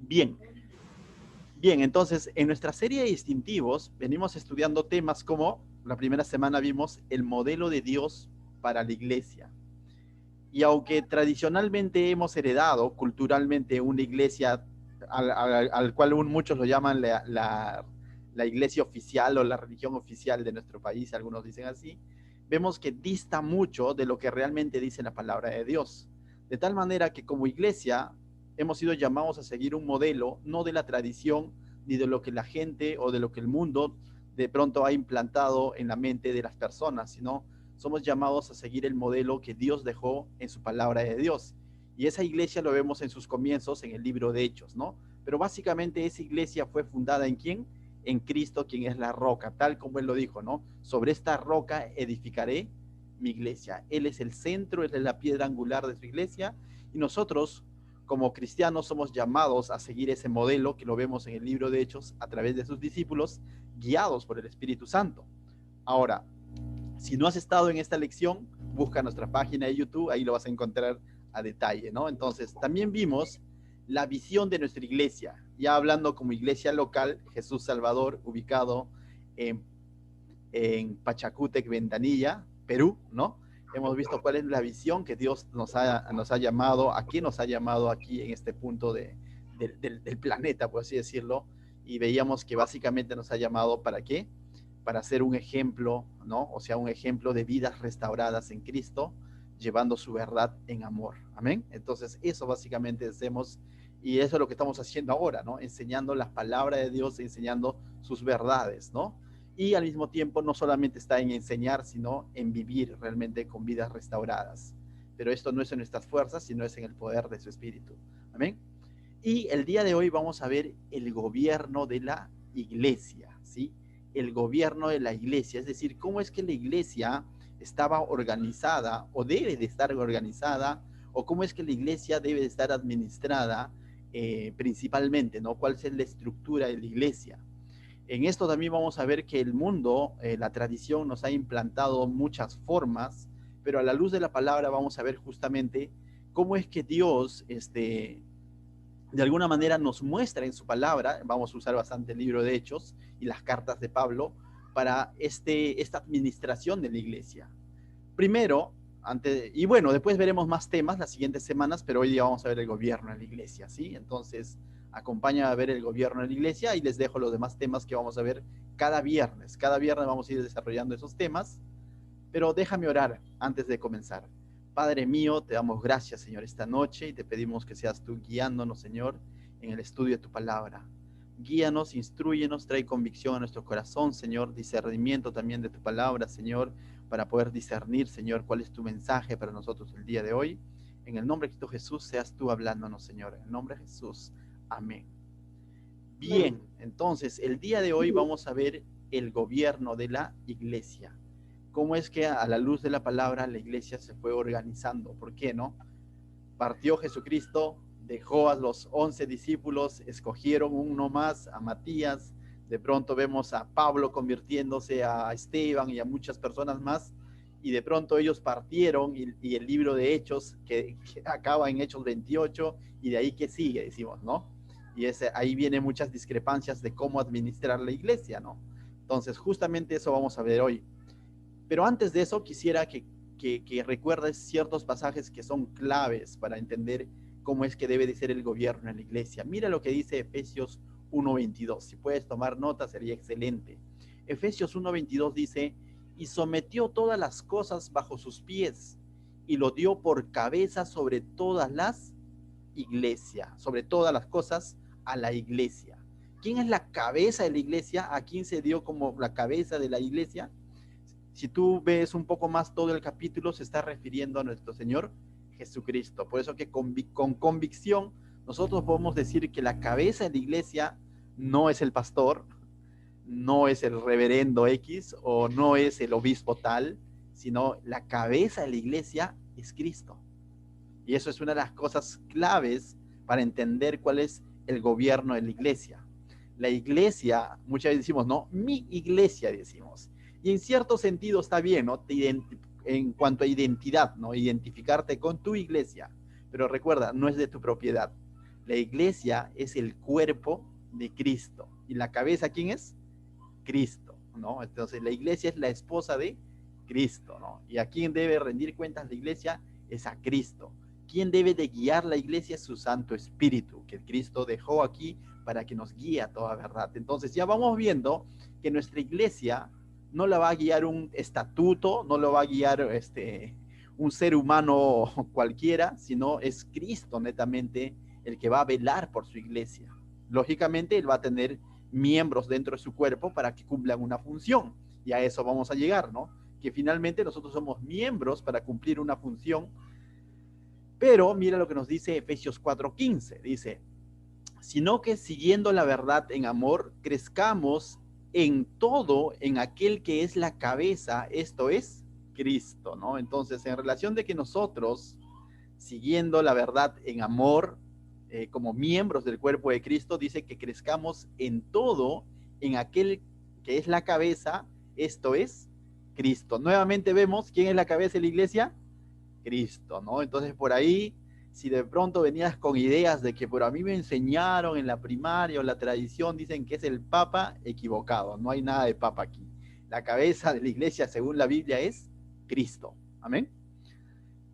Bien, bien, entonces en nuestra serie de distintivos venimos estudiando temas como, la primera semana vimos el modelo de Dios para la iglesia. Y aunque tradicionalmente hemos heredado culturalmente una iglesia al cual muchos lo llaman la iglesia oficial o la religión oficial de nuestro país, algunos dicen así, vemos que dista mucho de lo que realmente dice la palabra de Dios. De tal manera que como iglesia hemos sido llamados a seguir un modelo, no de la tradición, ni de lo que la gente o de lo que el mundo de pronto ha implantado en la mente de las personas, sino somos llamados a seguir el modelo que Dios dejó en su palabra de Dios. Y esa iglesia lo vemos en sus comienzos en el libro de Hechos, ¿no? Pero básicamente esa iglesia fue fundada ¿en quién? En Cristo, quien es la roca, tal como Él lo dijo, ¿no? Sobre esta roca edificaré mi iglesia. Él es el centro, Él es la piedra angular de su iglesia, y nosotros, como cristianos, somos llamados a seguir ese modelo que lo vemos en el libro de Hechos a través de sus discípulos, guiados por el Espíritu Santo. Ahora, si no has estado en esta lección, busca nuestra página de YouTube, ahí lo vas a encontrar a detalle, ¿no? Entonces, también vimos la visión de nuestra iglesia, ya hablando como iglesia local, Jesús Salvador, ubicado en, en Pachacútec, Ventanilla, Perú, ¿no? Hemos visto cuál es la visión que Dios nos ha llamado, a quién nos ha llamado aquí en este punto del planeta, por así decirlo, y veíamos que básicamente nos ha llamado ¿para qué? Para ser un ejemplo, ¿no? O sea, un ejemplo de vidas restauradas en Cristo, llevando su verdad en amor. Amén. Entonces, eso básicamente hacemos y eso es lo que estamos haciendo ahora, ¿no? Enseñando la palabra de Dios, enseñando sus verdades, ¿no? Y al mismo tiempo no solamente está en enseñar, sino en vivir realmente con vidas restauradas. Pero esto no es en nuestras fuerzas, sino es en el poder de su Espíritu. Amén. Y el día de hoy vamos a ver el gobierno de la iglesia, ¿sí? El gobierno de la iglesia, es decir, cómo es que la iglesia estaba organizada o debe de estar organizada, o cómo es que la iglesia debe de estar administrada principalmente, ¿no? ¿Cuál es la estructura de la iglesia? En esto también vamos a ver que el mundo, la tradición nos ha implantado muchas formas, pero a la luz de la palabra vamos a ver justamente cómo es que Dios, de alguna manera nos muestra en su palabra, vamos a usar bastante el libro de Hechos y las cartas de Pablo, para esta administración de la iglesia. Primero, y bueno, después veremos más temas las siguientes semanas, pero hoy día vamos a ver el gobierno de la iglesia, ¿sí? Entonces, acompaña a ver el gobierno de la iglesia y les dejo los demás temas que vamos a ver cada viernes. Cada viernes vamos a ir desarrollando esos temas, pero déjame orar antes de comenzar. Padre mío, te damos gracias, Señor, esta noche y te pedimos que seas tú guiándonos, Señor, en el estudio de tu palabra. Guíanos, instruyenos, trae convicción a nuestro corazón, Señor, discernimiento también de tu palabra, Señor, para poder discernir, Señor, cuál es tu mensaje para nosotros el día de hoy. En el nombre de Cristo Jesús, seas tú hablándonos, Señor. En el nombre de Jesús. Amén. Bien, entonces, el día de hoy vamos a ver el gobierno de la iglesia. Cómo es que a la luz de la palabra la iglesia se fue organizando. ¿Por qué no? Partió Jesucristo, dejó a los 11 discípulos, escogieron uno más, a Matías, de pronto vemos a Pablo convirtiéndose, a Esteban y a muchas personas más, y de pronto ellos partieron y el libro de Hechos, que acaba en Hechos 28, y de ahí que sigue, decimos, ¿no? Y ahí vienen muchas discrepancias de cómo administrar la iglesia, ¿no? Entonces, justamente eso vamos a ver hoy. Pero antes de eso, quisiera que recuerdes ciertos pasajes que son claves para entender cómo es que debe de ser el gobierno en la iglesia. Mira lo que dice Efesios 1:22. Si puedes tomar nota, sería excelente. Efesios 1:22 dice, y sometió todas las cosas bajo sus pies, y lo dio por cabeza sobre todas las iglesias, sobre todas las cosas a la iglesia. ¿Quién es la cabeza de la iglesia? ¿A quién se dio como la cabeza de la iglesia? Si tú ves un poco más todo el capítulo, se está refiriendo a nuestro Señor Jesucristo. Por eso que con convicción nosotros podemos decir que la cabeza de la iglesia no es el pastor, no es el reverendo X o no es el obispo tal, sino la cabeza de la iglesia es Cristo. Y eso es una de las cosas claves para entender cuál es el gobierno de la iglesia. La iglesia, muchas veces decimos, no, mi iglesia decimos. Y en cierto sentido está bien, ¿no? En cuanto a identidad, ¿no? Identificarte con tu iglesia. Pero recuerda, no es de tu propiedad. La iglesia es el cuerpo de Cristo. ¿Y la cabeza quién es? Cristo, ¿no? Entonces la iglesia es la esposa de Cristo, ¿no? ¿Y a quién debe rendir cuentas la iglesia? Es a Cristo. ¿Quién debe de guiar la iglesia? Es su Santo Espíritu, que Cristo dejó aquí para que nos guíe a toda verdad. Entonces ya vamos viendo que nuestra iglesia no la va a guiar un estatuto, no lo va a guiar un ser humano cualquiera, sino es Cristo netamente el que va a velar por su iglesia. Lógicamente, él va a tener miembros dentro de su cuerpo para que cumplan una función. Y a eso vamos a llegar, ¿no? Que finalmente nosotros somos miembros para cumplir una función. Pero mira lo que nos dice Efesios 4:15. Dice, sino que siguiendo la verdad en amor, crezcamos en todo en aquel que es la cabeza, esto es Cristo, ¿no? Entonces, en relación de que nosotros, siguiendo la verdad en amor, como miembros del cuerpo de Cristo, dice que crezcamos en todo en aquel que es la cabeza, esto es Cristo. Nuevamente vemos quién es la cabeza de la iglesia, Cristo, ¿no? Entonces por ahí, si de pronto venías con ideas de que por a mí me enseñaron en la primaria o la tradición, dicen que es el Papa, equivocado, no hay nada de Papa aquí. La cabeza de la iglesia, según la Biblia, es Cristo. Amén.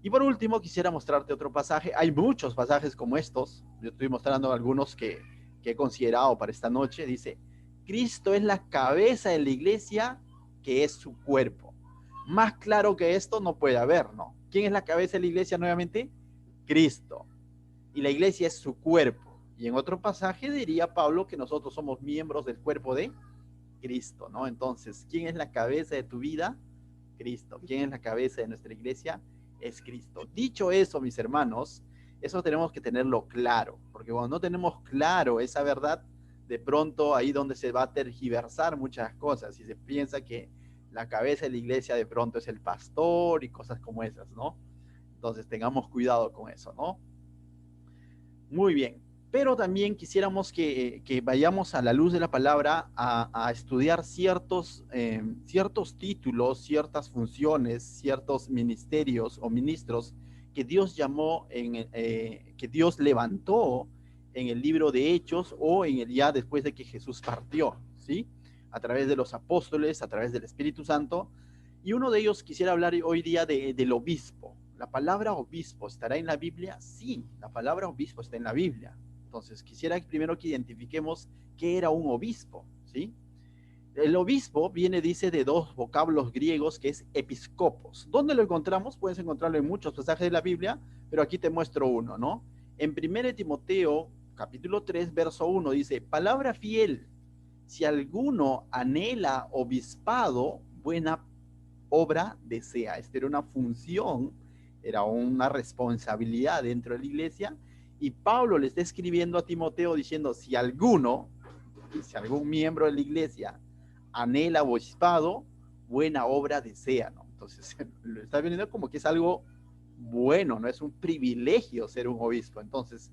Y por último, quisiera mostrarte otro pasaje. Hay muchos pasajes como estos. Yo estoy mostrando algunos que he considerado para esta noche. Dice, Cristo es la cabeza de la iglesia, que es su cuerpo. Más claro que esto no puede haber, ¿no? ¿Quién es la cabeza de la iglesia nuevamente? Cristo. Y la iglesia es su cuerpo. Y en otro pasaje diría Pablo que nosotros somos miembros del cuerpo de Cristo, ¿no? Entonces, ¿quién es la cabeza de tu vida? Cristo. ¿Quién es la cabeza de nuestra iglesia? Es Cristo. Dicho eso, mis hermanos, eso tenemos que tenerlo claro, porque cuando no tenemos claro esa verdad, de pronto ahí donde se va a tergiversar muchas cosas y se piensa que la cabeza de la iglesia de pronto es el pastor y cosas como esas, ¿no? Entonces tengamos cuidado con eso, ¿no? Muy bien, pero también quisiéramos que vayamos a la luz de la palabra a estudiar ciertos títulos, ciertas funciones, ciertos ministerios o ministros que Dios llamó, que Dios levantó en el libro de Hechos o ya después de que Jesús partió, ¿sí? A través de los apóstoles, a través del Espíritu Santo. Y uno de ellos quisiera hablar hoy día del obispo. ¿La palabra obispo estará en la Biblia? Sí, la palabra obispo está en la Biblia. Entonces, quisiera primero que identifiquemos qué era un obispo, ¿sí? El obispo viene, dice, de dos vocablos griegos que es episcopos. ¿Dónde lo encontramos? Puedes encontrarlo en muchos pasajes de la Biblia, pero aquí te muestro uno, ¿no? En 1 Timoteo, capítulo 3, verso 1, dice, palabra fiel, si alguno anhela obispado, buena obra desea. Esta era una función, era una responsabilidad dentro de la iglesia, y Pablo le está escribiendo a Timoteo diciendo, si algún miembro de la iglesia anhela obispado, buena obra desea, ¿no? Entonces, lo está viendo como que es algo bueno, no es un privilegio ser un obispo. Entonces,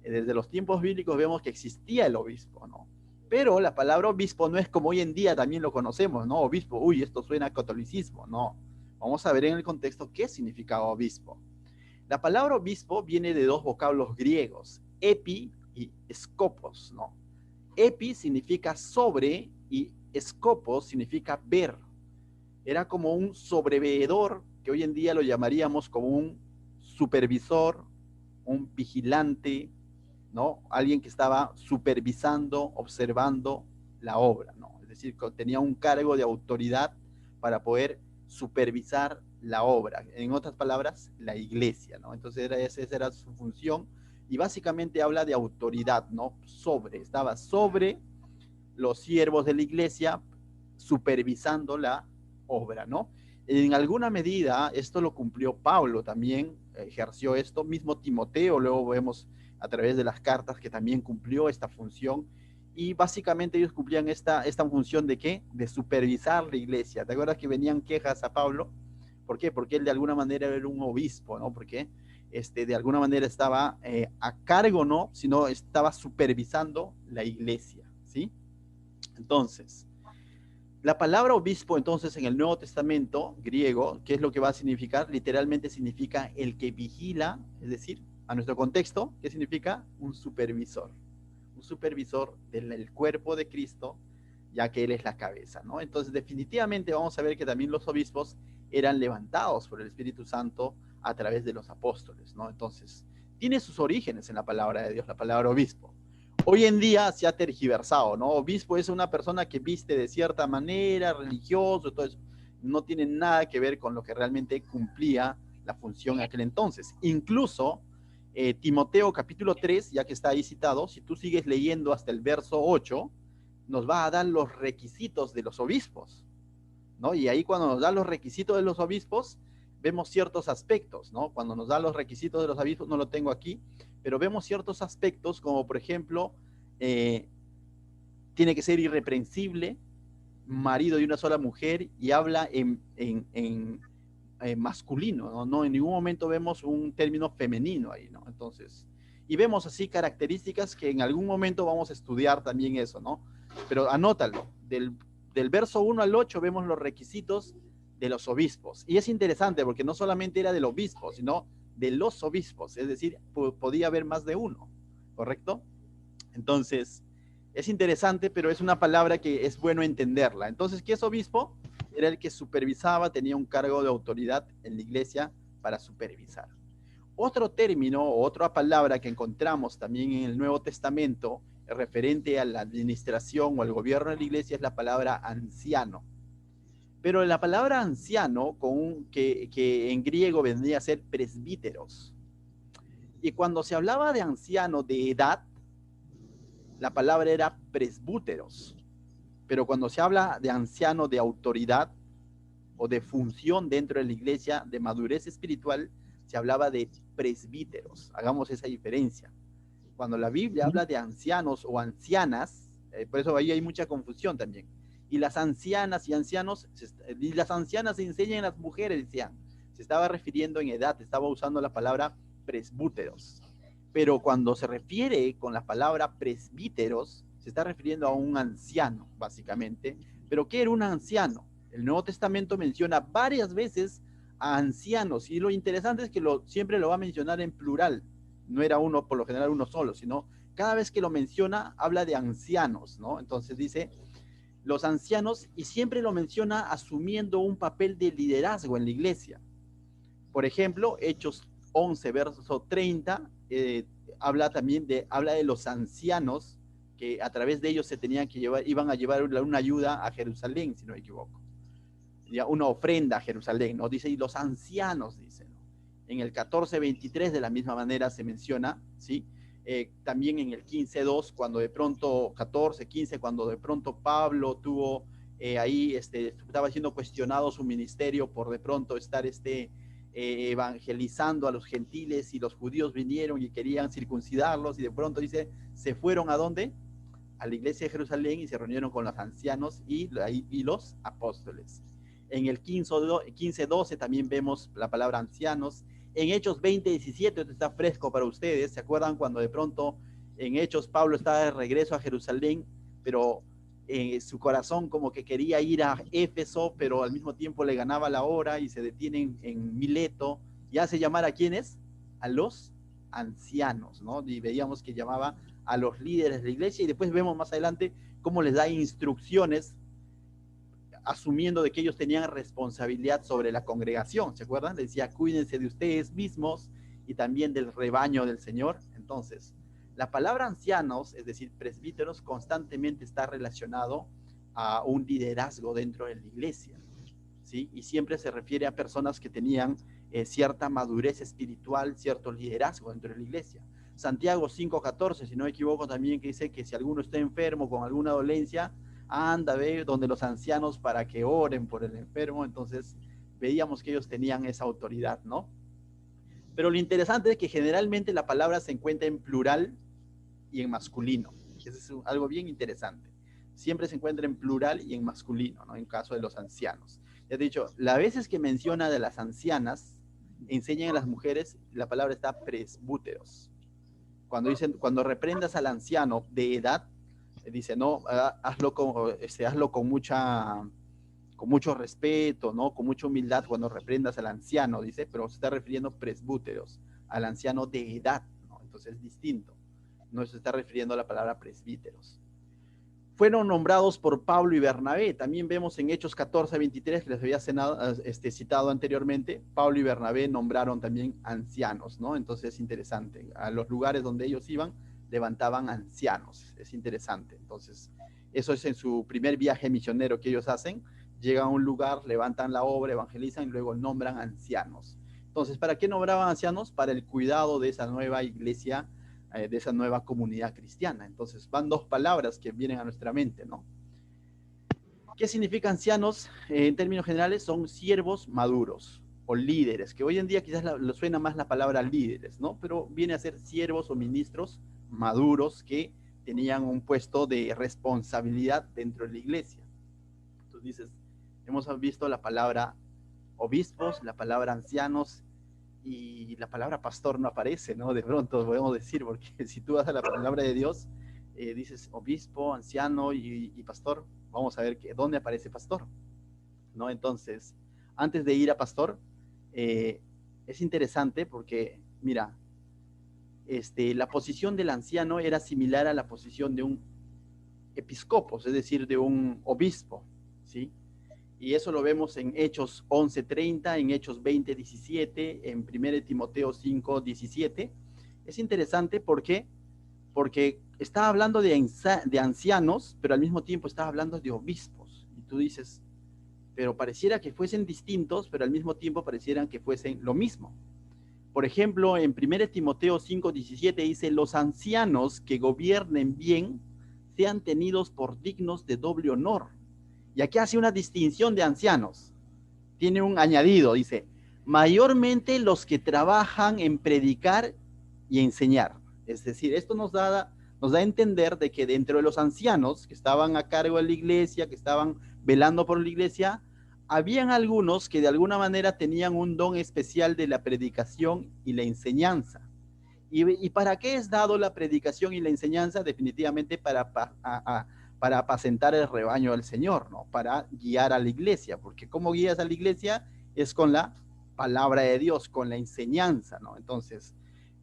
desde los tiempos bíblicos vemos que existía el obispo, ¿no? Pero la palabra obispo no es como hoy en día también lo conocemos, ¿no? Obispo, uy, esto suena a catolicismo, no. Vamos a ver en el contexto qué significa obispo. La palabra obispo viene de dos vocablos griegos, epi y scopos, ¿no? Epi significa sobre y scopos significa ver. Era como un sobreveedor, que hoy en día lo llamaríamos como un supervisor, un vigilante, ¿no? Alguien que estaba supervisando, observando la obra, ¿no? Es decir, tenía un cargo de autoridad para poder supervisar la obra. En otras palabras, la iglesia, ¿no? Entonces esa era su función y básicamente habla de autoridad, ¿no? Estaba sobre los siervos de la iglesia supervisando la obra, ¿no? En alguna medida esto lo cumplió Pablo también, ejerció esto, mismo Timoteo, luego vemos a través de las cartas que también cumplió esta función y básicamente ellos cumplían esta función de ¿qué? De supervisar la iglesia. ¿Te acuerdas que venían quejas a Pablo? ¿Por qué? Porque él de alguna manera era un obispo, ¿no? Porque de alguna manera estaba a cargo, ¿no? Sino estaba supervisando la iglesia, ¿sí? Entonces, la palabra obispo, entonces, en el Nuevo Testamento griego, ¿qué es lo que va a significar? Literalmente significa el que vigila, es decir, a nuestro contexto, ¿qué significa? Un supervisor del cuerpo de Cristo, ya que Él es la cabeza, ¿no? Entonces, definitivamente vamos a ver que también los obispos eran levantados por el Espíritu Santo a través de los apóstoles, ¿no? Entonces, tiene sus orígenes en la palabra de Dios, la palabra obispo. Hoy en día se ha tergiversado, ¿no? Obispo es una persona que viste de cierta manera, religioso, todo eso. No tiene nada que ver con lo que realmente cumplía la función en aquel entonces. Incluso Timoteo capítulo 3, ya que está ahí citado, si tú sigues leyendo hasta el verso 8, nos va a dar los requisitos de los obispos, ¿no? Y ahí cuando nos da los requisitos de los obispos, vemos ciertos aspectos, ¿no? Cuando nos da los requisitos de los obispos, no lo tengo aquí, pero vemos ciertos aspectos como por ejemplo, tiene que ser irreprensible, marido de una sola mujer y habla en masculino, ¿no? No, en ningún momento vemos un término femenino ahí, ¿no? Entonces, y vemos así características que en algún momento vamos a estudiar también eso, ¿no? Pero anótalo, del verso 1 al 8 vemos los requisitos de los obispos. Y es interesante porque no solamente era del obispo, sino de los obispos, es decir, podía haber más de uno, ¿correcto? Entonces, es interesante, pero es una palabra que es bueno entenderla. Entonces, ¿qué es obispo? Era el que supervisaba, tenía un cargo de autoridad en la iglesia para supervisar. Otro término o otra palabra que encontramos también en el Nuevo Testamento referente a la administración o al gobierno de la iglesia es la palabra anciano. Pero la palabra anciano, que en griego vendría a ser presbíteros. Y cuando se hablaba de anciano de edad, la palabra era presbúteros. Pero cuando se habla de anciano de autoridad o de función dentro de la iglesia, de madurez espiritual, se hablaba de presbíteros. Hagamos esa diferencia. Cuando la Biblia habla de ancianos o ancianas, por eso ahí hay mucha confusión también. Y las ancianas y ancianos, y las ancianas se enseñan a las mujeres, decían. Se estaba refiriendo en edad, estaba usando la palabra presbúteros. Pero cuando se refiere con la palabra presbíteros, se está refiriendo a un anciano, básicamente. ¿Pero qué era un anciano? El Nuevo Testamento menciona varias veces a ancianos, y lo interesante es que siempre lo va a mencionar en plural. No era uno, por lo general, uno solo, sino cada vez que lo menciona, habla de ancianos, ¿no? Entonces dice, los ancianos, y siempre lo menciona asumiendo un papel de liderazgo en la iglesia. Por ejemplo, Hechos 11, verso 30, habla de los ancianos que a través de ellos se tenían que iban a llevar una ayuda a Jerusalén, si no me equivoco. Una ofrenda a Jerusalén, ¿no? Dice, y los ancianos, dice, ¿no? En el 14:23 de la misma manera se menciona, ¿sí? También en el 15:2, cuando de pronto, 14:15, cuando de pronto Pablo tuvo ahí, estaba siendo cuestionado su ministerio por de pronto estar evangelizando a los gentiles, y los judíos vinieron y querían circuncidarlos, y de pronto dice, se fueron ¿a dónde? A la iglesia de Jerusalén y se reunieron con los ancianos y los apóstoles. En el 15:12 también vemos la palabra ancianos. En Hechos 20:17, esto está fresco para ustedes, ¿se acuerdan cuando de pronto en Hechos Pablo estaba de regreso a Jerusalén, pero su corazón como que quería ir a Éfeso, pero al mismo tiempo le ganaba la hora y se detienen en Mileto y hace llamar a ¿quiénes? A los ancianos, ¿no? Y veíamos que llamaba a los líderes de la iglesia, y después vemos más adelante cómo les da instrucciones asumiendo de que ellos tenían responsabilidad sobre la congregación, ¿se acuerdan? Les decía, cuídense de ustedes mismos y también del rebaño del Señor. Entonces, la palabra ancianos, es decir, presbíteros, constantemente está relacionado a un liderazgo dentro de la iglesia, ¿sí? Y siempre se refiere a personas que tenían cierta madurez espiritual, cierto liderazgo dentro de la iglesia. Santiago 5:14, si no me equivoco, también que dice que si alguno está enfermo con alguna dolencia, anda, ve donde los ancianos para que oren por el enfermo. Entonces veíamos que ellos tenían esa autoridad, ¿no? Pero lo interesante es que generalmente la palabra se encuentra en plural y en masculino. Eso es algo bien interesante. Siempre se encuentra en plural y en masculino, ¿no? En caso de los ancianos. Ya he dicho, las veces que menciona de las ancianas, enseñan a las mujeres, la palabra está presbúteros. Cuando reprendas al anciano de edad, dice, no, hazlo con mucho respeto, ¿no? Con mucha humildad cuando reprendas al anciano, dice, pero se está refiriendo presbúteros, al anciano de edad, ¿no? Entonces es distinto. No se está refiriendo a la palabra presbíteros. Fueron nombrados por Pablo y Bernabé. También vemos en Hechos 14:23, que les había citado anteriormente, Pablo y Bernabé nombraron también ancianos, ¿no? Entonces es interesante. A los lugares donde ellos iban, levantaban ancianos. Es interesante. Entonces, eso es en su primer viaje misionero que ellos hacen. Llegan a un lugar, levantan la obra, evangelizan y luego nombran ancianos. Entonces, ¿para qué nombraban ancianos? Para el cuidado de esa nueva iglesia, de esa nueva comunidad cristiana. Entonces van dos palabras que vienen a nuestra mente, ¿no? ¿Qué significa ancianos? En términos generales son siervos maduros o líderes, que hoy en día quizás suena más la palabra líderes, ¿no? Pero viene a ser siervos o ministros maduros que tenían un puesto de responsabilidad dentro de la iglesia. Entonces dices, hemos visto la palabra obispos, la palabra ancianos, y la palabra pastor no aparece, ¿no? De pronto podemos decir, porque si tú vas a la palabra de Dios, dices obispo, anciano y pastor, vamos a ver dónde aparece pastor, ¿no? Entonces, antes de ir a pastor, es interesante porque, mira, la posición del anciano era similar a la posición de un episcopos, es decir, de un obispo, ¿sí? Y eso lo vemos en Hechos 11:30, en Hechos 20:17, en 1 Timoteo 5:17. Es interesante porque está hablando de ancianos, pero al mismo tiempo está hablando de obispos. Y tú dices, pero pareciera que fuesen distintos, pero al mismo tiempo parecieran que fuesen lo mismo. Por ejemplo, en 1 Timoteo 5:17 dice, los ancianos que gobiernen bien sean tenidos por dignos de doble honor. Y aquí hace una distinción de ancianos. Tiene un añadido, dice, mayormente los que trabajan en predicar y enseñar. Es decir, esto nos da a entender de que dentro de los ancianos que estaban a cargo de la iglesia, que estaban velando por la iglesia, habían algunos que de alguna manera tenían un don especial de la predicación y la enseñanza. ¿Y para qué es dado la predicación y la enseñanza? Definitivamente para apacentar el rebaño del Señor, ¿no? Para guiar a la iglesia, porque ¿cómo guías a la iglesia? Es con la palabra de Dios, con la enseñanza, ¿no? Entonces,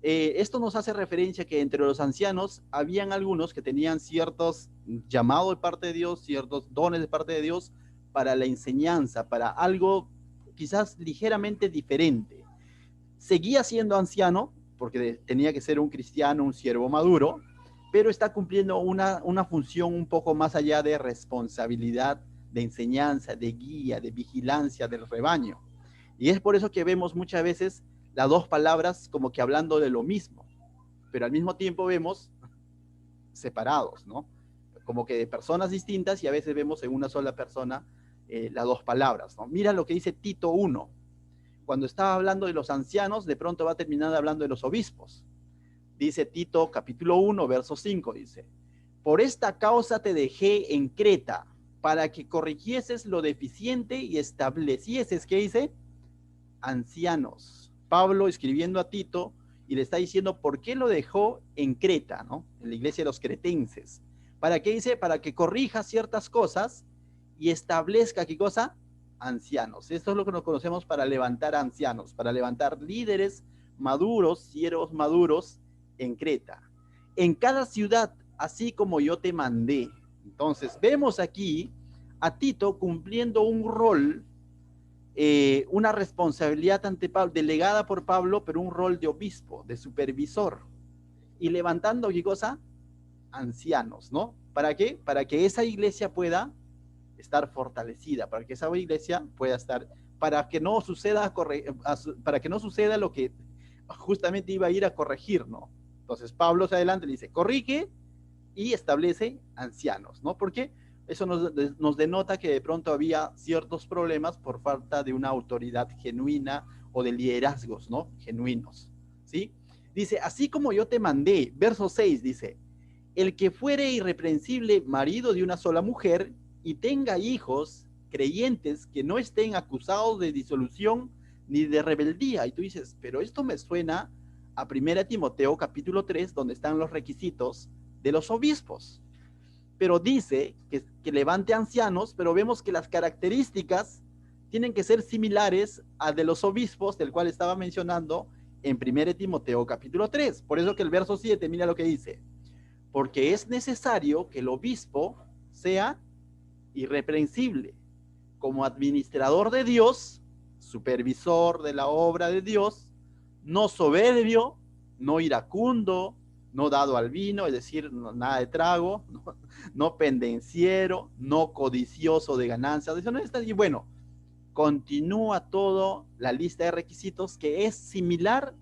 esto nos hace referencia que entre los ancianos habían algunos que tenían ciertos llamados de parte de Dios, ciertos dones de parte de Dios para la enseñanza, para algo quizás ligeramente diferente. Seguía siendo anciano, porque tenía que ser un cristiano, un siervo maduro, pero está cumpliendo una función un poco más allá de responsabilidad, de enseñanza, de guía, de vigilancia del rebaño. Y es por eso que vemos muchas veces las dos palabras como que hablando de lo mismo, pero al mismo tiempo vemos separados, ¿no? Como que de personas distintas, y a veces vemos en una sola persona las dos palabras, ¿no? Mira lo que dice Tito 1. Cuando estaba hablando de los ancianos, de pronto va a terminar hablando de los obispos. Dice Tito capítulo 1, verso 5, dice, por esta causa te dejé en Creta, para que corrigieses lo deficiente y establecieses, ¿qué dice? Ancianos. Pablo escribiendo a Tito y le está diciendo por qué lo dejó en Creta, ¿no? En la iglesia de los cretenses. ¿Para qué dice? Para que corrija ciertas cosas y establezca, ¿qué cosa? Ancianos. Esto es lo que nos conocemos para levantar ancianos, para levantar líderes maduros, siervos maduros en Creta. En cada ciudad, así como yo te mandé. Entonces, vemos aquí a Tito cumpliendo un rol, una responsabilidad ante Pablo, delegada por Pablo, pero un rol de obispo, de supervisor. Y levantando, ¿qué cosa? Ancianos, ¿no? ¿Para qué? Para que esa iglesia pueda estar fortalecida, para que esa iglesia pueda estar, para que no suceda, para que no suceda lo que justamente iba a ir a corregir, ¿no? Entonces Pablo se adelanta y dice, corrige y establece ancianos, ¿no? Porque eso nos denota que de pronto había ciertos problemas por falta de una autoridad genuina o de liderazgos, ¿no? Genuinos, ¿sí? Dice, así como yo te mandé, verso 6 dice, el que fuere irreprensible marido de una sola mujer y tenga hijos creyentes que no estén acusados de disolución ni de rebeldía. Y tú dices, pero esto me suena a 1 Timoteo capítulo 3, donde están los requisitos de los obispos. Pero dice que levante ancianos, pero vemos que las características tienen que ser similares a de los obispos, del cual estaba mencionando en 1 Timoteo capítulo 3. Por eso que el verso 7, mira lo que dice. Porque es necesario que el obispo sea irreprensible, como administrador de Dios, supervisor de la obra de Dios, no soberbio, no iracundo, no dado al vino, es decir, nada de trago, no pendenciero, no codicioso de ganancias. Y bueno, continúa toda la lista de requisitos que es similar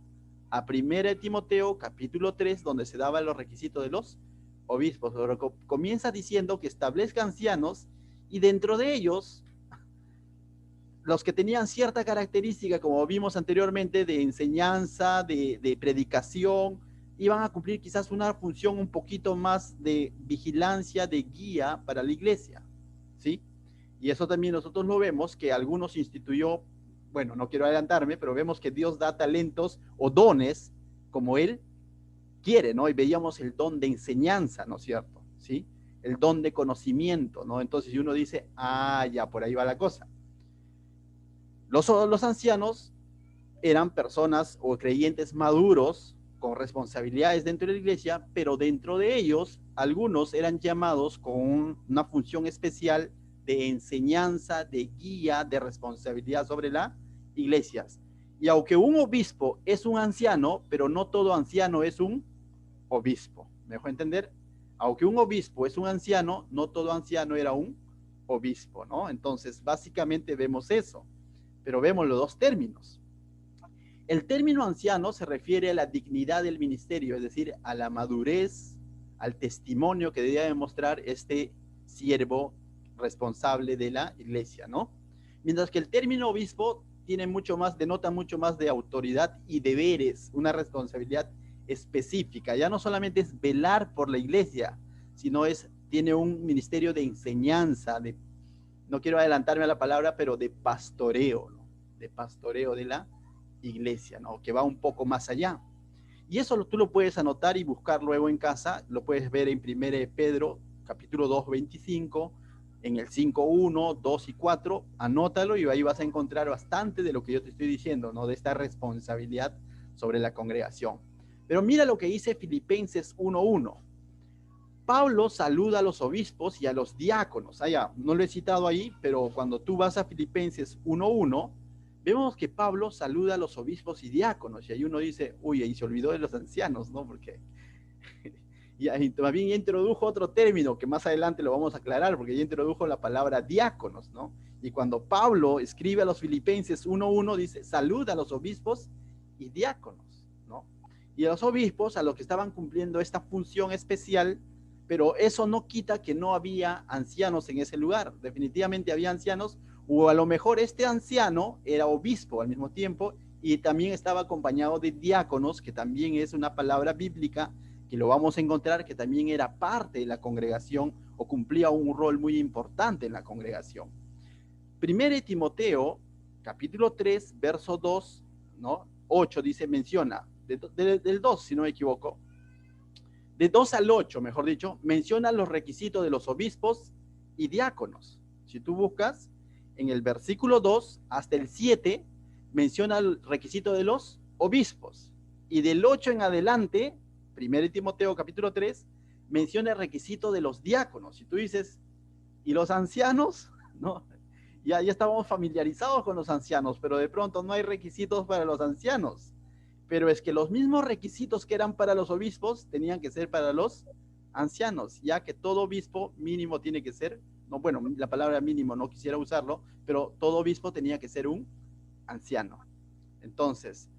a 1 Timoteo capítulo 3, donde se daban los requisitos de los obispos. Pero comienza diciendo que establezca ancianos y dentro de ellos los que tenían cierta característica, como vimos anteriormente, de enseñanza, de predicación, iban a cumplir quizás una función un poquito más de vigilancia, de guía para la iglesia, ¿sí? Y eso también nosotros lo vemos, que algunos instituyó, bueno, no quiero adelantarme, pero vemos que Dios da talentos o dones como Él quiere, ¿no? Y veíamos el don de enseñanza, ¿no es cierto? ¿Sí? El don de conocimiento, ¿no? Entonces uno dice, ah, ya, por ahí va la cosa. Los ancianos eran personas o creyentes maduros con responsabilidades dentro de la iglesia, pero dentro de ellos algunos eran llamados con una función especial de enseñanza, de guía, de responsabilidad sobre la iglesia. Y aunque un obispo es un anciano, pero no todo anciano es un obispo. ¿Me dejó entender? Aunque un obispo es un anciano, no todo anciano era un obispo, ¿no? Entonces, básicamente vemos eso, pero vemos los dos términos. El término anciano se refiere a la dignidad del ministerio, es decir, a la madurez, al testimonio que debía demostrar este siervo responsable de la iglesia, ¿no? Mientras que el término obispo tiene mucho más, denota mucho más de autoridad y deberes, una responsabilidad específica. Ya no solamente es velar por la iglesia, sino tiene un ministerio de enseñanza, no quiero adelantarme a la palabra, pero de pastoreo, ¿no? De pastoreo de la iglesia, ¿no? Que va un poco más allá. Y eso tú lo puedes anotar y buscar luego en casa, lo puedes ver en 1 Pedro, capítulo 2, 25, en el 5, 1, 2 y 4, anótalo y ahí vas a encontrar bastante de lo que yo te estoy diciendo, ¿no? De esta responsabilidad sobre la congregación. Pero mira lo que dice Filipenses 1:1. Pablo saluda a los obispos y a los diáconos. Allá, no lo he citado ahí, pero cuando tú vas a Filipenses 1:1, vemos que Pablo saluda a los obispos y diáconos. Y ahí uno dice, uy, ahí se olvidó de los ancianos, ¿no? Porque y ahí también introdujo otro término que más adelante lo vamos a aclarar, porque ya introdujo la palabra diáconos, ¿no? Y cuando Pablo escribe a los Filipenses 1:1, dice, saluda a los obispos y diáconos, ¿no? Y a los obispos, a los que estaban cumpliendo esta función especial, pero eso no quita que no había ancianos en ese lugar. Definitivamente había ancianos, o a lo mejor este anciano era obispo al mismo tiempo y también estaba acompañado de diáconos, que también es una palabra bíblica que lo vamos a encontrar, que también era parte de la congregación o cumplía un rol muy importante en la congregación. 1 Timoteo, capítulo 3, verso 2, ¿no? 8 dice, menciona, del 2, si no me equivoco, de 2 al 8, mejor dicho, menciona los requisitos de los obispos y diáconos. Si tú buscas, en el versículo 2 hasta el 7, menciona el requisito de los obispos. Y del 8 en adelante, 1 Timoteo capítulo 3, menciona el requisito de los diáconos. Si tú dices, ¿y los ancianos? ¿No? Ya estábamos familiarizados con los ancianos, pero de pronto no hay requisitos para los ancianos. Pero es que los mismos requisitos que eran para los obispos tenían que ser para los ancianos, ya que todo obispo mínimo tiene que ser, no, bueno, la palabra mínimo no quisiera usarlo, pero todo obispo tenía que ser un anciano. Entonces,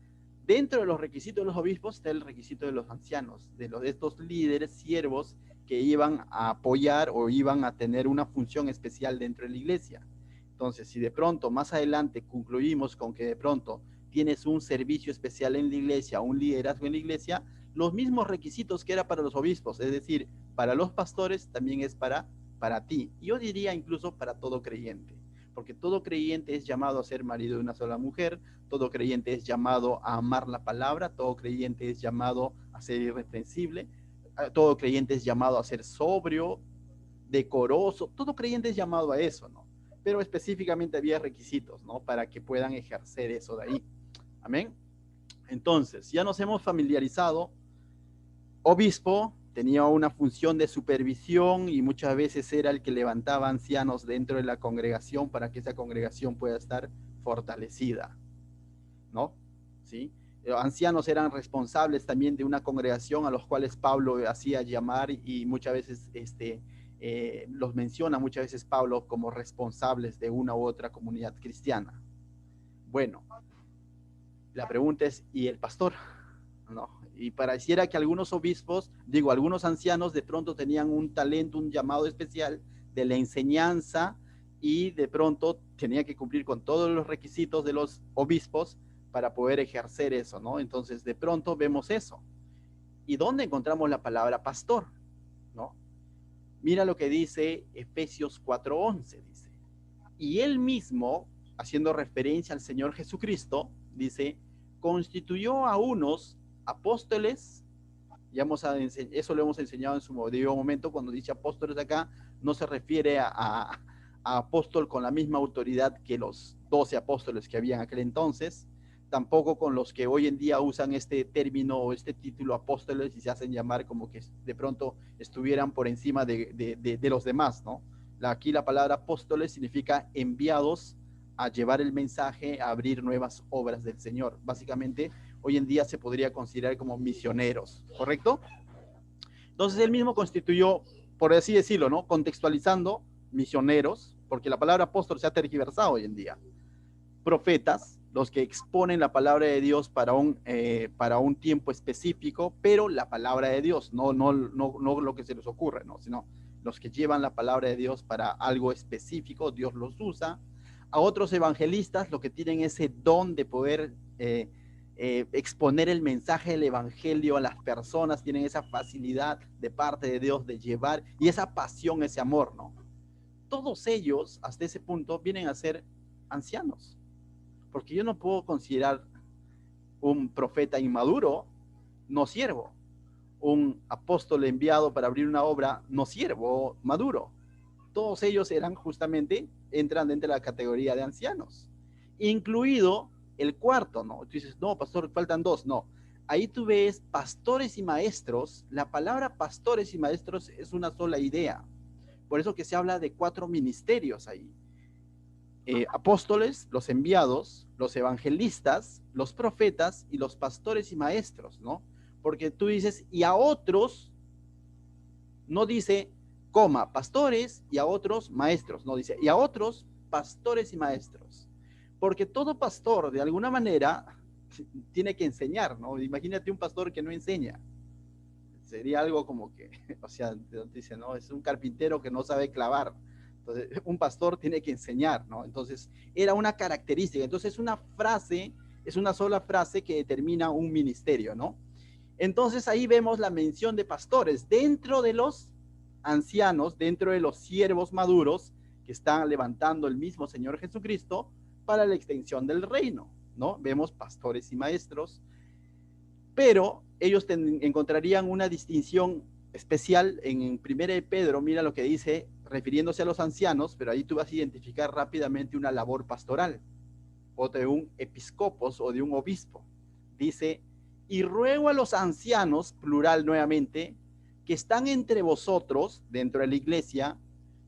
dentro de los requisitos de los obispos está el requisito de los ancianos, de estos líderes, siervos que iban a apoyar o iban a tener una función especial dentro de la iglesia. Entonces, si de pronto más adelante concluimos con que de pronto tienes un servicio especial en la iglesia, un liderazgo en la iglesia, los mismos requisitos que era para los obispos, es decir, para los pastores, también es para ti. Yo diría incluso para todo creyente, porque todo creyente es llamado a ser marido de una sola mujer, todo creyente es llamado a amar la palabra, todo creyente es llamado a ser irreprensible, todo creyente es llamado a ser sobrio, decoroso, todo creyente es llamado a eso, ¿no? Pero específicamente había requisitos, ¿no? Para que puedan ejercer eso de ahí. Amén. Entonces, ya nos hemos familiarizado. Obispo tenía una función de supervisión y muchas veces era el que levantaba ancianos dentro de la congregación para que esa congregación pueda estar fortalecida, ¿no? ¿Sí? Ancianos eran responsables también de una congregación a los cuales Pablo hacía llamar y muchas veces los menciona muchas veces Pablo como responsables de una u otra comunidad cristiana. Bueno, la pregunta es, ¿y el pastor? ¿No? Y pareciera que algunos obispos, digo, algunos ancianos de pronto tenían un talento, un llamado especial de la enseñanza y de pronto tenía que cumplir con todos los requisitos de los obispos para poder ejercer eso, ¿no? Entonces, de pronto vemos eso. ¿Y dónde encontramos la palabra pastor? ¿No? Mira lo que dice Efesios 4:11, dice. Y él mismo, haciendo referencia al Señor Jesucristo, dice, constituyó a unos apóstoles, eso lo hemos enseñado en su debido momento, cuando dice apóstoles acá, no se refiere a apóstol con la misma autoridad que los 12 apóstoles que había en aquel entonces, tampoco con los que hoy en día usan este término o este título apóstoles y se hacen llamar como que de pronto estuvieran por encima de los demás, ¿no? Aquí la palabra apóstoles significa enviados a llevar el mensaje, a abrir nuevas obras del Señor. Básicamente, hoy en día se podría considerar como misioneros, ¿correcto? Entonces él mismo constituyó, por así decirlo, ¿no? Contextualizando misioneros, porque la palabra apóstol se ha tergiversado hoy en día. Profetas, los que exponen la palabra de Dios para un tiempo específico, pero la palabra de Dios, no lo que se les ocurre, ¿no? Sino los que llevan la palabra de Dios para algo específico, Dios los usa. A otros evangelistas, los que tienen ese don de poder exponer el mensaje del evangelio a las personas, tienen esa facilidad de parte de Dios de llevar, y esa pasión, ese amor, ¿no? Todos ellos, hasta ese punto, vienen a ser ancianos, porque yo no puedo considerar un profeta inmaduro no siervo, un apóstol enviado para abrir una obra no siervo, maduro. Todos ellos entran dentro de la categoría de ancianos, incluido el cuarto, ¿no? Tú dices, no, pastor, faltan dos, no. Ahí tú ves pastores y maestros. La palabra pastores y maestros es una sola idea. Por eso que se habla de 4 ministerios ahí. Apóstoles, los enviados, los evangelistas, los profetas y los pastores y maestros, ¿no? Porque tú dices, y a otros, no dice, pastores y a otros maestros, no dice, y a otros pastores y maestros. Porque todo pastor, de alguna manera, tiene que enseñar, ¿no? Imagínate un pastor que no enseña. Sería algo como que, o sea, dice, no, es un carpintero que no sabe clavar. Entonces, un pastor tiene que enseñar, ¿no? Entonces, era una característica. Entonces, es una sola frase que determina un ministerio, ¿no? Entonces, ahí vemos la mención de pastores dentro de los ancianos, dentro de los siervos maduros que están levantando el mismo Señor Jesucristo para la extensión del reino, ¿no? Vemos pastores y maestros, pero ellos encontrarían una distinción especial en 1 de Pedro. Mira lo que dice, refiriéndose a los ancianos, pero ahí tú vas a identificar rápidamente una labor pastoral, o de un episcopos o de un obispo. Dice, y ruego a los ancianos, plural nuevamente, que están entre vosotros, dentro de la iglesia,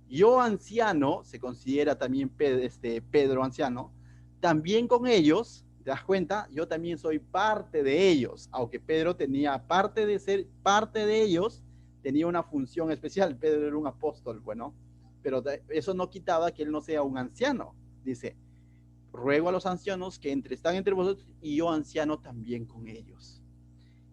yo anciano, se considera también Pedro anciano, también con ellos, ¿te das cuenta? Yo también soy parte de ellos, aunque Pedro tenía, aparte de ser parte de ellos, tenía una función especial. Pedro era un apóstol, bueno, pero eso no quitaba que él no sea un anciano. Dice, ruego a los ancianos que están entre vosotros y yo anciano también con ellos.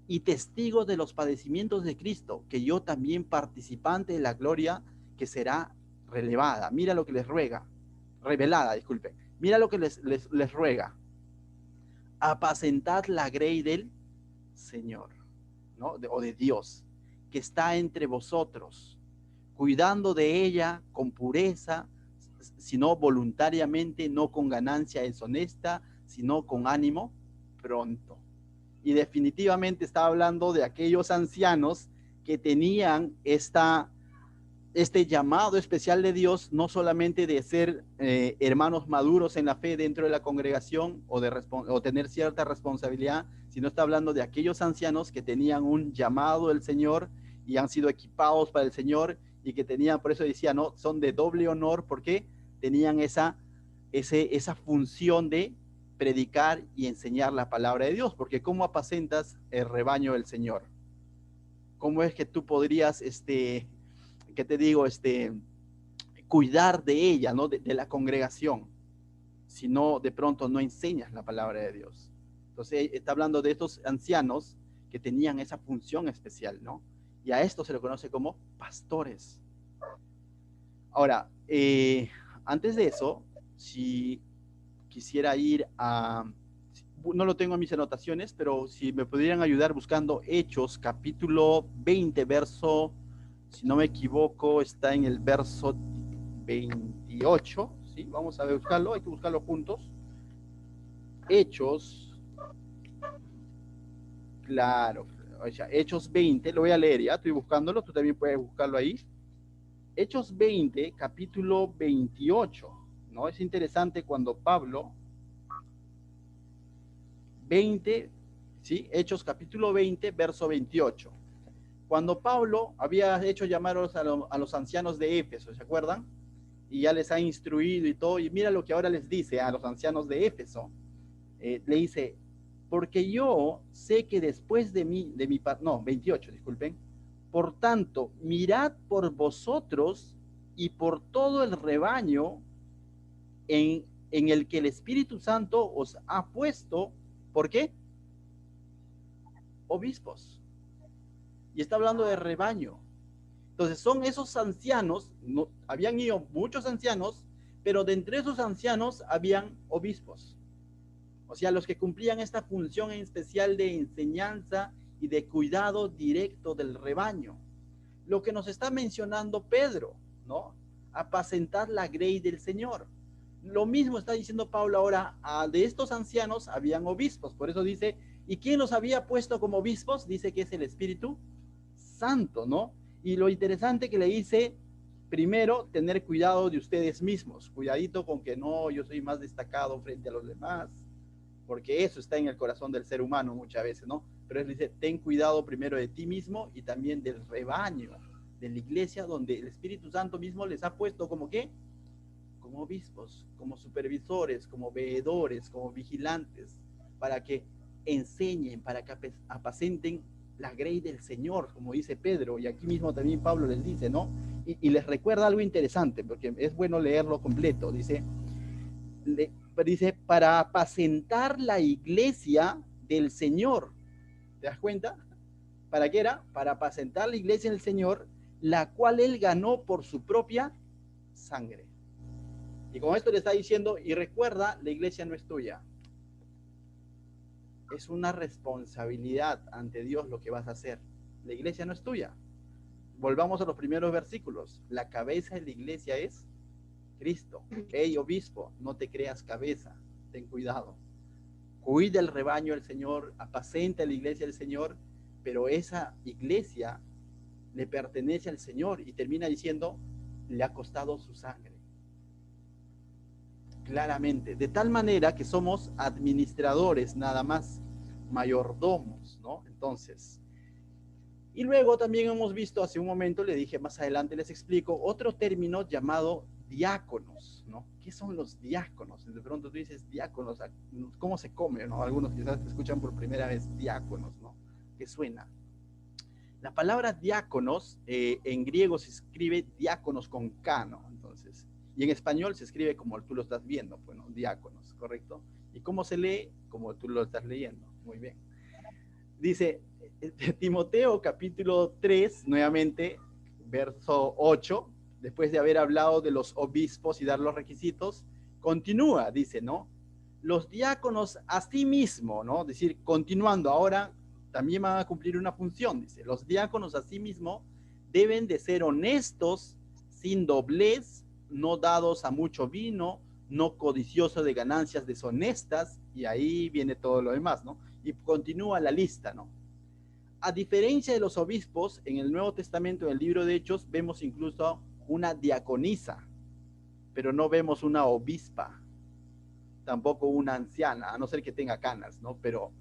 Y testigos de los padecimientos de Cristo, que yo también participante de la gloria que será revelada. Mira lo que les ruega, revelada, disculpe. Mira lo que les ruega. Apacentad la grey del Señor, ¿no? O de Dios, que está entre vosotros, cuidando de ella con pureza, sino voluntariamente, no con ganancia deshonesta, sino con ánimo pronto. Y definitivamente está hablando de aquellos ancianos que tenían este llamado especial de Dios, no solamente de ser hermanos maduros en la fe dentro de la congregación o tener cierta responsabilidad, sino está hablando de aquellos ancianos que tenían un llamado del Señor y han sido equipados para el Señor y que tenían, por eso decía, no, son de doble honor porque tenían esa función de predicar y enseñar la palabra de Dios, porque ¿cómo apacentas el rebaño del Señor? ¿Cómo es que tú podrías, qué te digo, cuidar de ella, ¿no? De la congregación, si no, de pronto no enseñas la palabra de Dios. Entonces, está hablando de estos ancianos que tenían esa función especial, ¿no? Y a esto se le conoce como pastores. Ahora, antes de eso, si quisiera ir a, no lo tengo en mis anotaciones, pero si me pudieran ayudar buscando Hechos, capítulo 20, verso, si no me equivoco, está en el verso 28, ¿sí? Vamos a buscarlo, hay que buscarlo juntos. Hechos, claro, o sea, Hechos 20, lo voy a leer, ya estoy buscándolo, tú también puedes buscarlo ahí. Hechos 20, capítulo 28, ¿no? Es interesante cuando Pablo, 20, ¿sí? Hechos capítulo 20, verso 28. Cuando Pablo había hecho llamar a los ancianos de Éfeso, ¿se acuerdan? Y ya les ha instruido y todo, y mira lo que ahora les dice a los ancianos de Éfeso. Le dice, porque yo sé que después de mí, no, 28, disculpen, por tanto, mirad por vosotros y por todo el rebaño en el que el Espíritu Santo os ha puesto, ¿por qué? Obispos. Y está hablando de rebaño. Entonces son esos ancianos, no, habían ido muchos ancianos, pero de entre esos ancianos habían obispos. O sea, los que cumplían esta función en especial de enseñanza y de cuidado directo del rebaño. Lo que nos está mencionando Pedro, ¿no? Apacentar la grey del Señor. Lo mismo está diciendo Pablo ahora, de estos ancianos habían obispos, por eso dice, ¿y quién los había puesto como obispos? Dice que es el Espíritu Santo, ¿no? Y lo interesante que le dice, primero, tener cuidado de ustedes mismos, cuidadito con que no, yo soy más destacado frente a los demás, porque eso está en el corazón del ser humano muchas veces, ¿no? Pero él dice, ten cuidado primero de ti mismo y también del rebaño, de la iglesia donde el Espíritu Santo mismo les ha puesto como ¿qué? Como obispos, como supervisores, como veedores, como vigilantes, para que enseñen, para que apacenten la grey del Señor, como dice Pedro, y aquí mismo también Pablo les dice, ¿no? Y les recuerda algo interesante, porque es bueno leerlo completo, dice, dice, para apacentar la iglesia del Señor. ¿Te das cuenta? ¿Para qué era? Para apacentar la iglesia del Señor, la cual él ganó por su propia sangre. Y con esto le está diciendo, y recuerda, la iglesia no es tuya. Es una responsabilidad ante Dios lo que vas a hacer. La iglesia no es tuya. Volvamos a los primeros versículos. La cabeza de la iglesia es Cristo. Hey, obispo, no te creas cabeza. Ten cuidado. Cuida el rebaño del Señor, apacenta la iglesia del Señor, pero esa iglesia le pertenece al Señor y termina diciendo, le ha costado su sangre. Claramente, de tal manera que somos administradores nada más, mayordomos, ¿no? Entonces, y luego también hemos visto hace un momento, le dije más adelante, les explico, otro término llamado diáconos, ¿no? ¿Qué son los diáconos? De pronto tú dices diáconos, ¿cómo se come, no? Algunos quizás te escuchan por primera vez diáconos, ¿no? ¿Qué suena? La palabra diáconos en griego se escribe diáconos con K, ¿no? Entonces, y en español se escribe como tú lo estás viendo, pues, ¿no? Diáconos, ¿correcto? ¿Y cómo se lee? Como tú lo estás leyendo. Muy bien. Dice Timoteo capítulo 3, nuevamente, verso 8, después de haber hablado de los obispos y dar los requisitos, continúa, dice, ¿no? Los diáconos a sí mismo, ¿no? Es decir, continuando, ahora también van a cumplir una función, dice, los diáconos a sí mismo deben de ser honestos, sin doblez, no dados a mucho vino, no codiciosos de ganancias deshonestas, y ahí viene todo lo demás, ¿no? Y continúa la lista, ¿no? A diferencia de los obispos, en el Nuevo Testamento, en el libro de Hechos, vemos incluso una diaconisa, pero no vemos una obispa, tampoco una anciana, a no ser que tenga canas, ¿no? Pero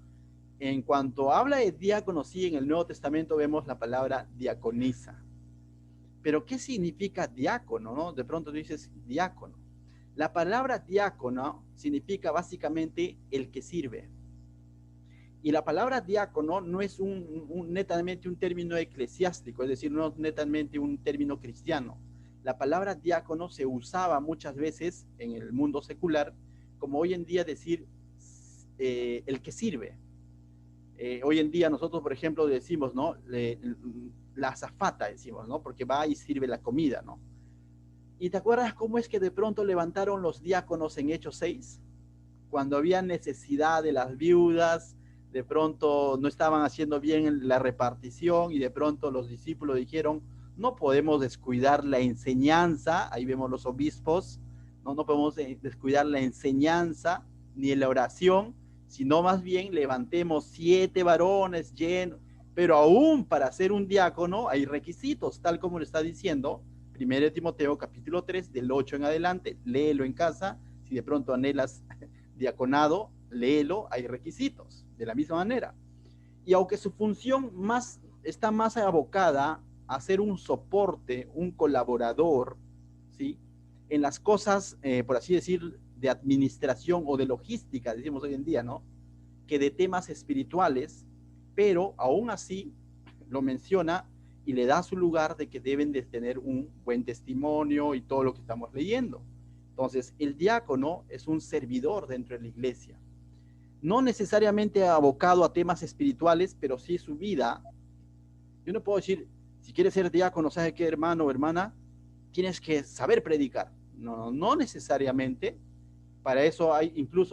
En cuanto habla de diácono, sí, en el Nuevo Testamento vemos la palabra diaconisa. Pero ¿qué significa diácono, no? De pronto dices diácono. La palabra diácono significa básicamente el que sirve. Y la palabra diácono no es netamente un término eclesiástico, es decir, no es netamente un término cristiano. La palabra diácono se usaba muchas veces en el mundo secular, como hoy en día decir el que sirve. Hoy en día nosotros, por ejemplo, decimos, ¿no? La azafata, decimos, ¿no? Porque va y sirve la comida, ¿no? ¿Y te acuerdas cómo es que de pronto levantaron los diáconos en Hechos 6? Cuando había necesidad de las viudas, de pronto no estaban haciendo bien la repartición y de pronto los discípulos dijeron, no podemos descuidar la enseñanza, ahí vemos los obispos, no podemos descuidar la enseñanza ni la oración, sino más bien levantemos 7 varones llenos, pero aún para ser un diácono hay requisitos, tal como lo está diciendo 1 Timoteo capítulo 3, del 8 en adelante, léelo en casa, si de pronto anhelas diaconado, léelo, hay requisitos, de la misma manera. Y aunque su función está más abocada a ser un soporte, un colaborador, ¿sí? En las cosas, por así decir, de administración o de logística, decimos hoy en día, ¿no? Que de temas espirituales, pero aún así lo menciona y le da su lugar de que deben de tener un buen testimonio y todo lo que estamos leyendo. Entonces, el diácono es un servidor dentro de la iglesia. No necesariamente abocado a temas espirituales, pero sí su vida. Yo no puedo decir, si quieres ser diácono, ¿sabes qué, hermano o hermana? Tienes que saber predicar. No necesariamente. Para eso hay,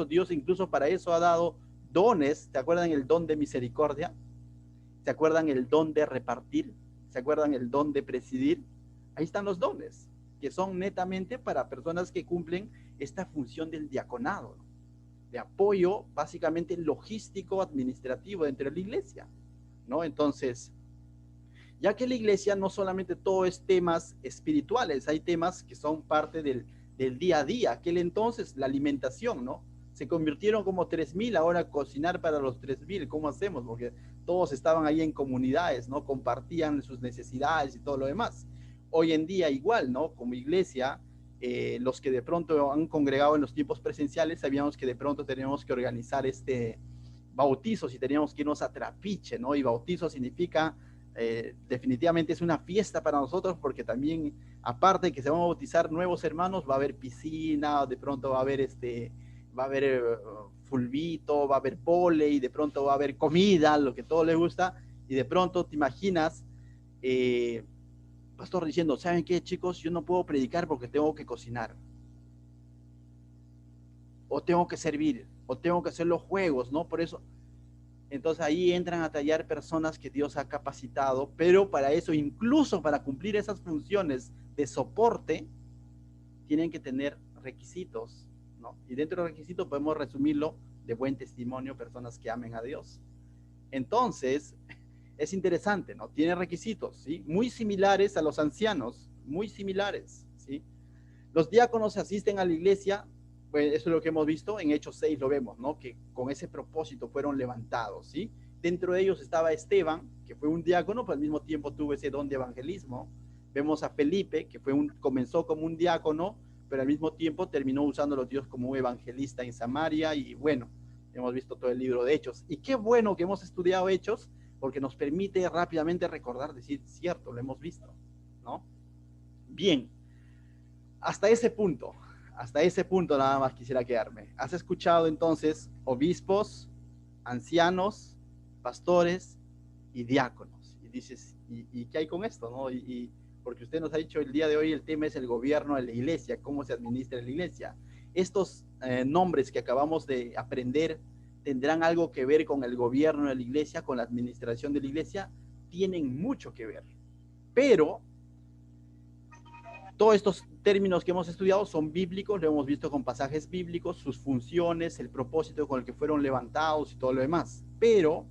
Dios incluso para eso ha dado dones. ¿Se acuerdan el don de misericordia? ¿Se acuerdan el don de repartir? ¿Se acuerdan el don de presidir? Ahí están los dones, que son netamente para personas que cumplen esta función del diaconado, ¿no? De apoyo básicamente logístico, administrativo dentro de la iglesia, ¿no? Entonces, ya que la iglesia no solamente todo es temas espirituales, hay temas que son parte del día a día. Aquel entonces, la alimentación, ¿no? Se convirtieron como 3,000, ahora cocinar para los 3,000, ¿cómo hacemos? Porque todos estaban ahí en comunidades, ¿no? Compartían sus necesidades y todo lo demás. Hoy en día igual, ¿no? Como iglesia, los que de pronto han congregado en los tiempos presenciales, sabíamos que de pronto teníamos que organizar bautizos y teníamos que irnos a Trapiche, ¿no? Y bautizo significa definitivamente es una fiesta para nosotros porque también, aparte de que se van a bautizar nuevos hermanos, va a haber piscina, de pronto va a haber fulbito, va a haber volei, de pronto va a haber comida, lo que todo les gusta, y de pronto te imaginas, pastor diciendo, ¿saben qué, chicos? Yo no puedo predicar porque tengo que cocinar, o tengo que servir, o tengo que hacer los juegos, ¿no? Por eso, entonces ahí entran a tallar personas que Dios ha capacitado, pero para eso, incluso para cumplir esas funciones de soporte, tienen que tener requisitos, ¿no? Y dentro de los requisitos podemos resumirlo de buen testimonio, personas que amen a Dios. Entonces, es interesante, ¿no? Tiene requisitos, ¿sí? Muy similares a los ancianos, muy similares, ¿sí? Los diáconos asisten a la iglesia, pues eso es lo que hemos visto, en Hechos 6 lo vemos, ¿no? Que con ese propósito fueron levantados, ¿sí? Dentro de ellos estaba Esteban, que fue un diácono, pero al mismo tiempo tuvo ese don de evangelismo. Vemos a Felipe, que comenzó como un diácono, pero al mismo tiempo terminó usándolo Dios como un evangelista en Samaria, y bueno, hemos visto todo el libro de Hechos. Y qué bueno que hemos estudiado Hechos, porque nos permite rápidamente recordar, decir, cierto, lo hemos visto, ¿no? Bien, hasta ese punto nada más quisiera quedarme. ¿Has escuchado entonces obispos, ancianos, pastores y diáconos? Y dices, ¿y qué hay con esto, no? Porque usted nos ha dicho el día de hoy el tema es el gobierno de la iglesia, cómo se administra la iglesia. Estos nombres que acabamos de aprender tendrán algo que ver con el gobierno de la iglesia, con la administración de la iglesia, tienen mucho que ver. Pero todos estos términos que hemos estudiado son bíblicos, lo hemos visto con pasajes bíblicos, sus funciones, el propósito con el que fueron levantados y todo lo demás. Pero,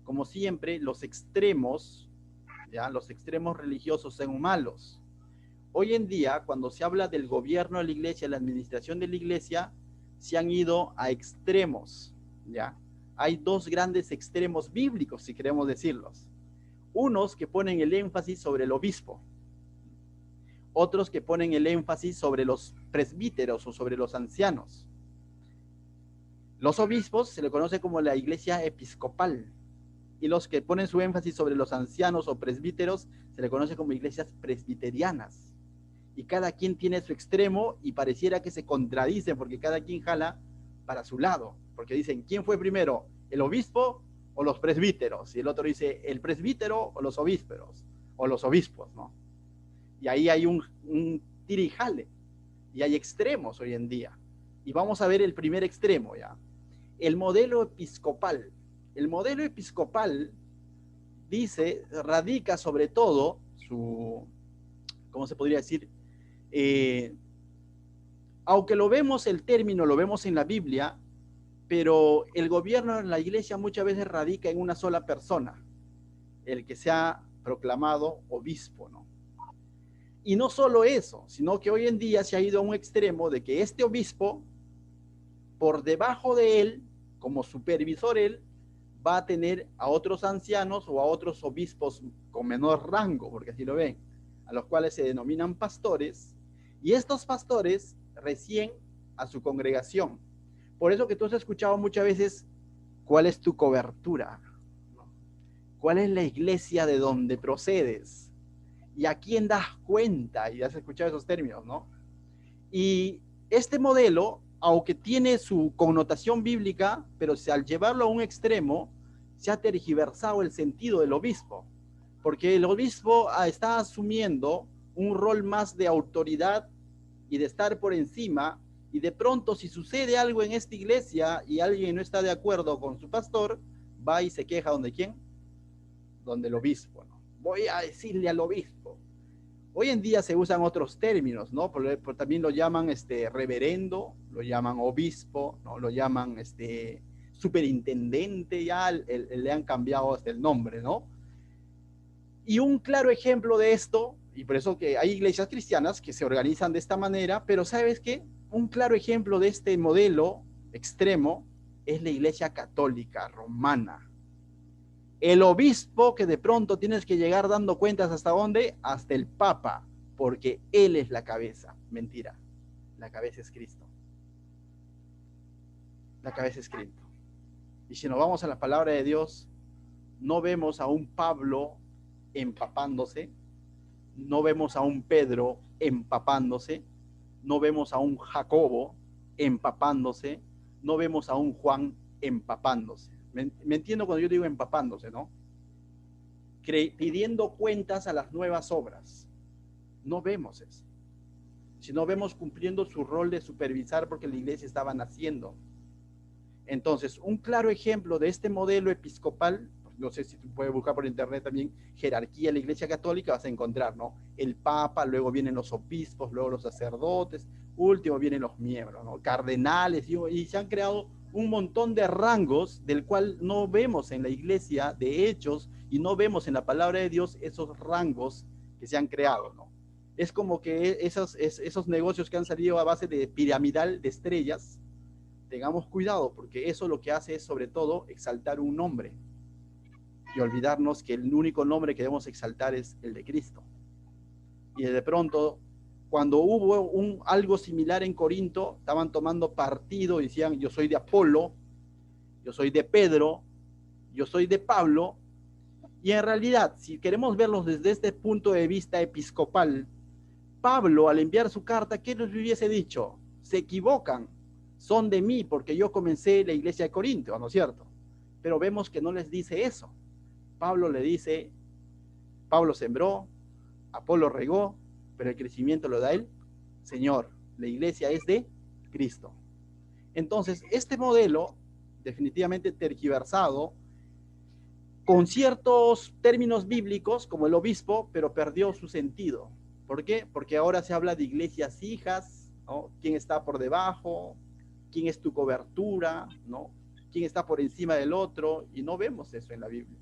como siempre, los extremos religiosos son malos. Hoy en día, cuando se habla del gobierno de la iglesia, la administración de la iglesia, se han ido a extremos, ¿ya? hay dos grandes extremos bíblicos, si queremos decirlos. Unos que ponen el énfasis sobre el obispo, otros que ponen el énfasis sobre los presbíteros o sobre los ancianos. Los obispos se le conoce como la iglesia episcopal, y los que ponen su énfasis sobre los ancianos o presbíteros se le conoce como iglesias presbiterianas. Y cada quien tiene su extremo y pareciera que se contradicen porque cada quien jala para su lado, porque dicen, ¿quién fue primero? ¿El obispo o los presbíteros? Y el otro dice, ¿el presbítero o los obispos, ¿no? Y ahí hay un tira y jale, y hay extremos hoy en día. Y vamos a ver el primer extremo ya. El modelo episcopal. El modelo episcopal dice, radica sobre todo su, ¿cómo se podría decir? Aunque lo vemos, el término lo vemos en la Biblia, pero el gobierno en la iglesia muchas veces radica en una sola persona, el que se ha proclamado obispo, ¿no? Y no solo eso, sino que hoy en día se ha ido a un extremo de que este obispo, por debajo de él, como supervisor él, va a tener a otros ancianos o a otros obispos con menor rango, porque así lo ven, a los cuales se denominan pastores, y estos pastores recién a su congregación. Por eso que tú has escuchado muchas veces, ¿cuál es tu cobertura? ¿Cuál es la iglesia de donde procedes? ¿Y a quién das cuenta? Y has escuchado esos términos, ¿no? Y este modelo, aunque tiene su connotación bíblica, pero al llevarlo a un extremo, se ha tergiversado el sentido del obispo, porque el obispo está asumiendo un rol más de autoridad y de estar por encima, y de pronto si sucede algo en esta iglesia y alguien no está de acuerdo con su pastor, va y se queja ¿donde quién? Donde el obispo, ¿no? Voy a decirle al obispo. Hoy en día se usan otros términos, ¿no? También lo llaman reverendo, lo llaman obispo, ¿no? Lo llaman superintendente, ya le han cambiado hasta el nombre, ¿no? Y un claro ejemplo de esto, y por eso que hay iglesias cristianas que se organizan de esta manera, pero ¿sabes qué? Un claro ejemplo de este modelo extremo es la iglesia católica romana. El obispo que de pronto tienes que llegar dando cuentas hasta dónde, hasta el papa, porque él es la cabeza. Mentira, la cabeza es Cristo. La cabeza es Cristo. Y si nos vamos a la palabra de Dios, no vemos a un Pablo empapándose, no vemos a un Pedro empapándose, no vemos a un Jacobo empapándose, no vemos a un Juan empapándose. Me entiendo cuando yo digo empapándose, ¿no? Pidiendo cuentas a las nuevas obras. No vemos eso. Sino vemos cumpliendo su rol de supervisar porque la iglesia estaba naciendo. Entonces, un claro ejemplo de este modelo episcopal, no sé si tú puedes buscar por internet también, jerarquía de la iglesia católica, vas a encontrar, ¿no? El papa, luego vienen los obispos, luego los sacerdotes, último vienen los miembros, ¿no? Cardenales, y se han creado un montón de rangos del cual no vemos en la iglesia de hechos y no vemos en la palabra de Dios esos rangos que se han creado, ¿no? Es como que esos negocios que han salido a base de piramidal de estrellas, tengamos cuidado porque eso lo que hace es sobre todo exaltar un nombre y olvidarnos que el único nombre que debemos exaltar es el de Cristo. Y de pronto, cuando hubo algo similar en Corinto, estaban tomando partido y decían, yo soy de Apolo, yo soy de Pedro, yo soy de Pablo, y en realidad, si queremos verlos desde este punto de vista episcopal, Pablo, al enviar su carta, ¿qué les hubiese dicho? Se equivocan, son de mí porque yo comencé la iglesia de Corinto, ¿no es cierto? Pero vemos que no les dice eso. Pablo le dice, Pablo sembró, Apolo regó, pero el crecimiento lo da él, Señor. La iglesia es de Cristo. Entonces, este modelo, definitivamente tergiversado, con ciertos términos bíblicos, como el obispo, pero perdió su sentido. ¿Por qué? Porque ahora se habla de iglesias hijas, ¿no? ¿Quién está por debajo? ¿Quién es tu cobertura? ¿No? ¿Quién está por encima del otro? Y no vemos eso en la Biblia.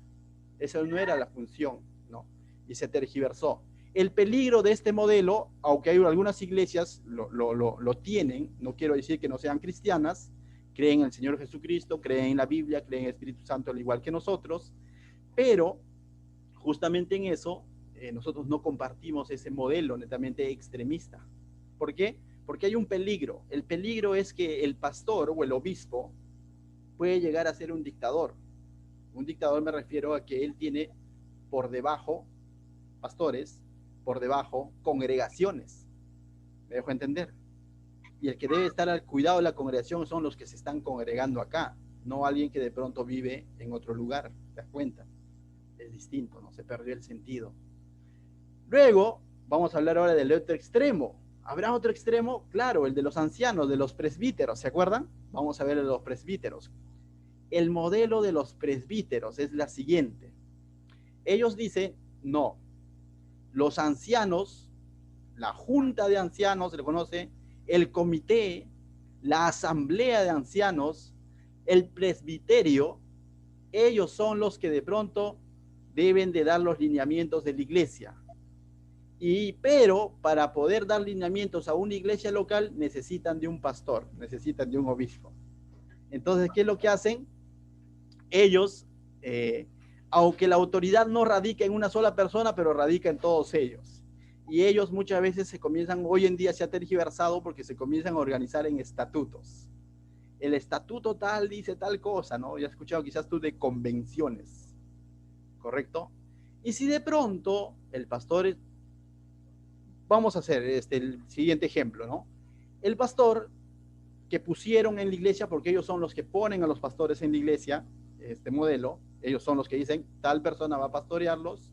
Esa no era la función, ¿no? Y se tergiversó. El peligro de este modelo, aunque hay algunas iglesias lo tienen, no quiero decir que no sean cristianas, creen en el Señor Jesucristo, creen en la Biblia, creen en el Espíritu Santo al igual que nosotros, pero justamente en eso nosotros no compartimos ese modelo netamente extremista. ¿Por qué? Porque hay un peligro. El peligro es que el pastor o el obispo puede llegar a ser un dictador. Un dictador me refiero a que él tiene por debajo pastores, por debajo congregaciones. ¿Me dejo entender? Y el que debe estar al cuidado de la congregación son los que se están congregando acá, no alguien que de pronto vive en otro lugar. ¿Te das cuenta? Es distinto, ¿no? Se perdió el sentido. Luego, vamos a hablar ahora del otro extremo. ¿Habrá otro extremo? Claro, el de los ancianos, de los presbíteros, ¿se acuerdan? Vamos a ver el de los presbíteros. El modelo de los presbíteros es la siguiente. Ellos dicen, no, los ancianos, la junta de ancianos, se le conoce, el comité, la asamblea de ancianos, el presbiterio, ellos son los que de pronto deben de dar los lineamientos de la iglesia. Pero para poder dar lineamientos a una iglesia local necesitan de un pastor, necesitan de un obispo. Entonces, ¿qué es lo que hacen? Ellos, aunque la autoridad no radica en una sola persona, pero radica en todos ellos. Y ellos muchas veces se comienzan, hoy en día se ha tergiversado porque se comienzan a organizar en estatutos. El estatuto tal dice tal cosa, ¿no? Ya has escuchado quizás tú de convenciones, ¿correcto? Y si de pronto el pastor, vamos a hacer el siguiente ejemplo, ¿no? El pastor que pusieron en la iglesia, porque ellos son los que ponen a los pastores en la iglesia, este modelo, ellos son los que dicen, tal persona va a pastorearlos,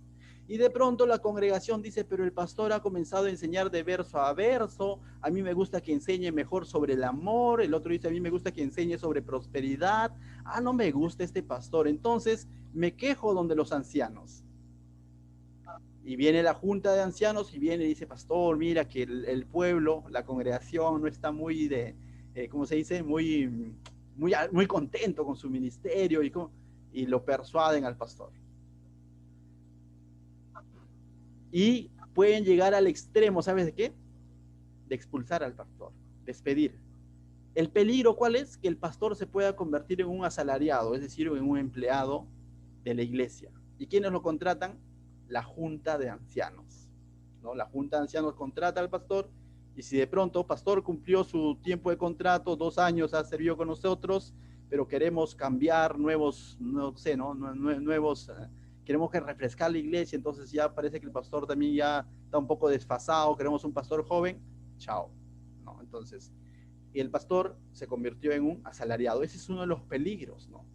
y de pronto la congregación dice, pero el pastor ha comenzado a enseñar de verso a verso, a mí me gusta que enseñe mejor sobre el amor, el otro dice, a mí me gusta que enseñe sobre prosperidad, no me gusta este pastor, entonces me quejo donde los ancianos. Y viene la junta de ancianos y viene y dice, pastor, mira que el pueblo, la congregación no está muy ¿cómo se dice? Muy contento con su ministerio y lo persuaden al pastor. Y pueden llegar al extremo, ¿sabes de qué? De expulsar al pastor, despedir. ¿El peligro cuál es? Que el pastor se pueda convertir en un asalariado, es decir, en un empleado de la iglesia. ¿Y quiénes lo contratan? La junta de ancianos, ¿no? La junta de ancianos contrata al pastor y si de pronto pastor cumplió su tiempo de contrato, 2 años ha servido con nosotros, pero queremos cambiar nuevos, no sé, ¿no? Nuevos, queremos que refrescar la iglesia, entonces ya parece que el pastor también ya está un poco desfasado, queremos un pastor joven, chao, ¿no? Entonces, y el pastor se convirtió en un asalariado. Ese es uno de los peligros, ¿no?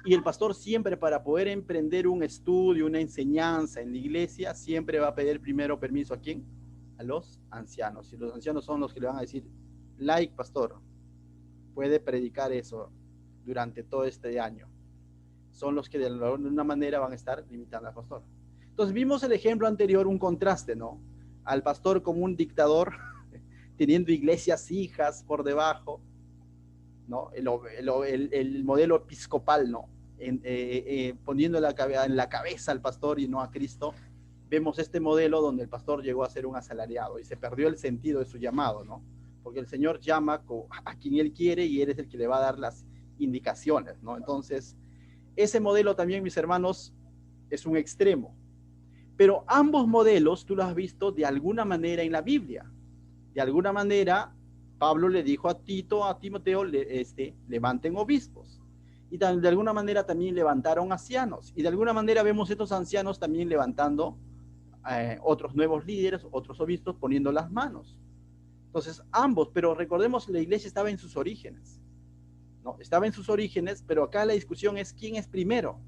Y el pastor siempre, para poder emprender un estudio, una enseñanza en la iglesia, siempre va a pedir primero permiso ¿a quién? A los ancianos. Y los ancianos son los que le van a decir, pastor, puede predicar eso durante todo este año. Son los que de una manera van a estar limitando al pastor. Entonces vimos el ejemplo anterior, un contraste, ¿no? Al pastor como un dictador, teniendo iglesias hijas por debajo, ¿no? El modelo episcopal, ¿no? Poniendo en la cabeza al pastor y no a Cristo, vemos este modelo donde el pastor llegó a ser un asalariado y se perdió el sentido de su llamado, ¿no? Porque el Señor llama a quien Él quiere y Él es el que le va a dar las indicaciones, ¿no? Entonces, ese modelo también, mis hermanos, es un extremo. Pero ambos modelos tú los has visto de alguna manera en la Biblia. De alguna manera, Pablo le dijo a Timoteo, levanten obispos. Y de alguna manera también levantaron ancianos. Y de alguna manera vemos estos ancianos también levantando otros nuevos líderes, otros obispos poniendo las manos. Entonces, ambos, pero recordemos, la iglesia estaba en sus orígenes. ¿No? Estaba en sus orígenes, pero acá la discusión es quién es primero.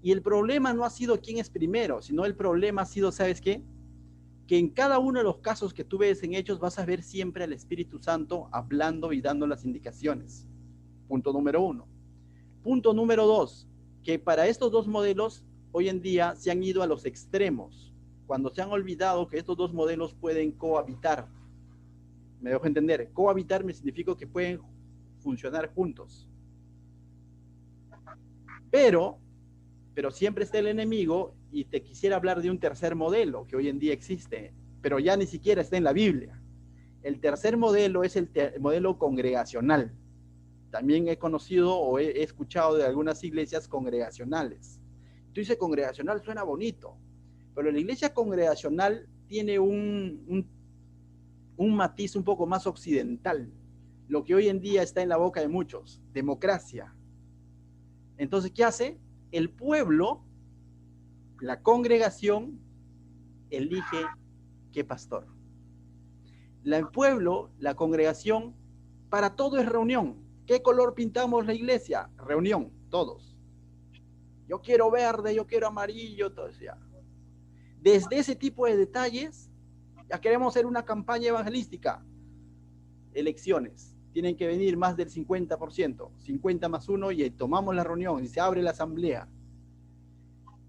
Y el problema no ha sido quién es primero, sino el problema ha sido, ¿sabes qué? Que en cada uno de los casos que tú ves en Hechos vas a ver siempre al Espíritu Santo hablando y dando las indicaciones. Punto número 1. Punto número 2, que para estos dos modelos hoy en día se han ido a los extremos, cuando se han olvidado que estos dos modelos pueden cohabitar. ¿Me dejo entender? Cohabitar me significa que pueden funcionar juntos. Pero siempre está el enemigo y te quisiera hablar de un tercer modelo que hoy en día existe, pero ya ni siquiera está en la Biblia. El tercer modelo es el modelo congregacional. También he conocido o he escuchado de algunas iglesias congregacionales. Tú dices congregacional, suena bonito, pero la iglesia congregacional tiene un matiz un poco más occidental, lo que hoy en día está en la boca de muchos, democracia. Entonces, ¿qué hace? El pueblo, la congregación, elige qué pastor. El pueblo, la congregación, para todo es reunión. ¿Qué color pintamos la iglesia? Reunión, todos. Yo quiero verde, yo quiero amarillo, todo eso ya. Desde ese tipo de detalles, ya queremos hacer una campaña evangelística. Elecciones. Tienen que venir más del 50%, 50 más 1, y tomamos la reunión y se abre la asamblea.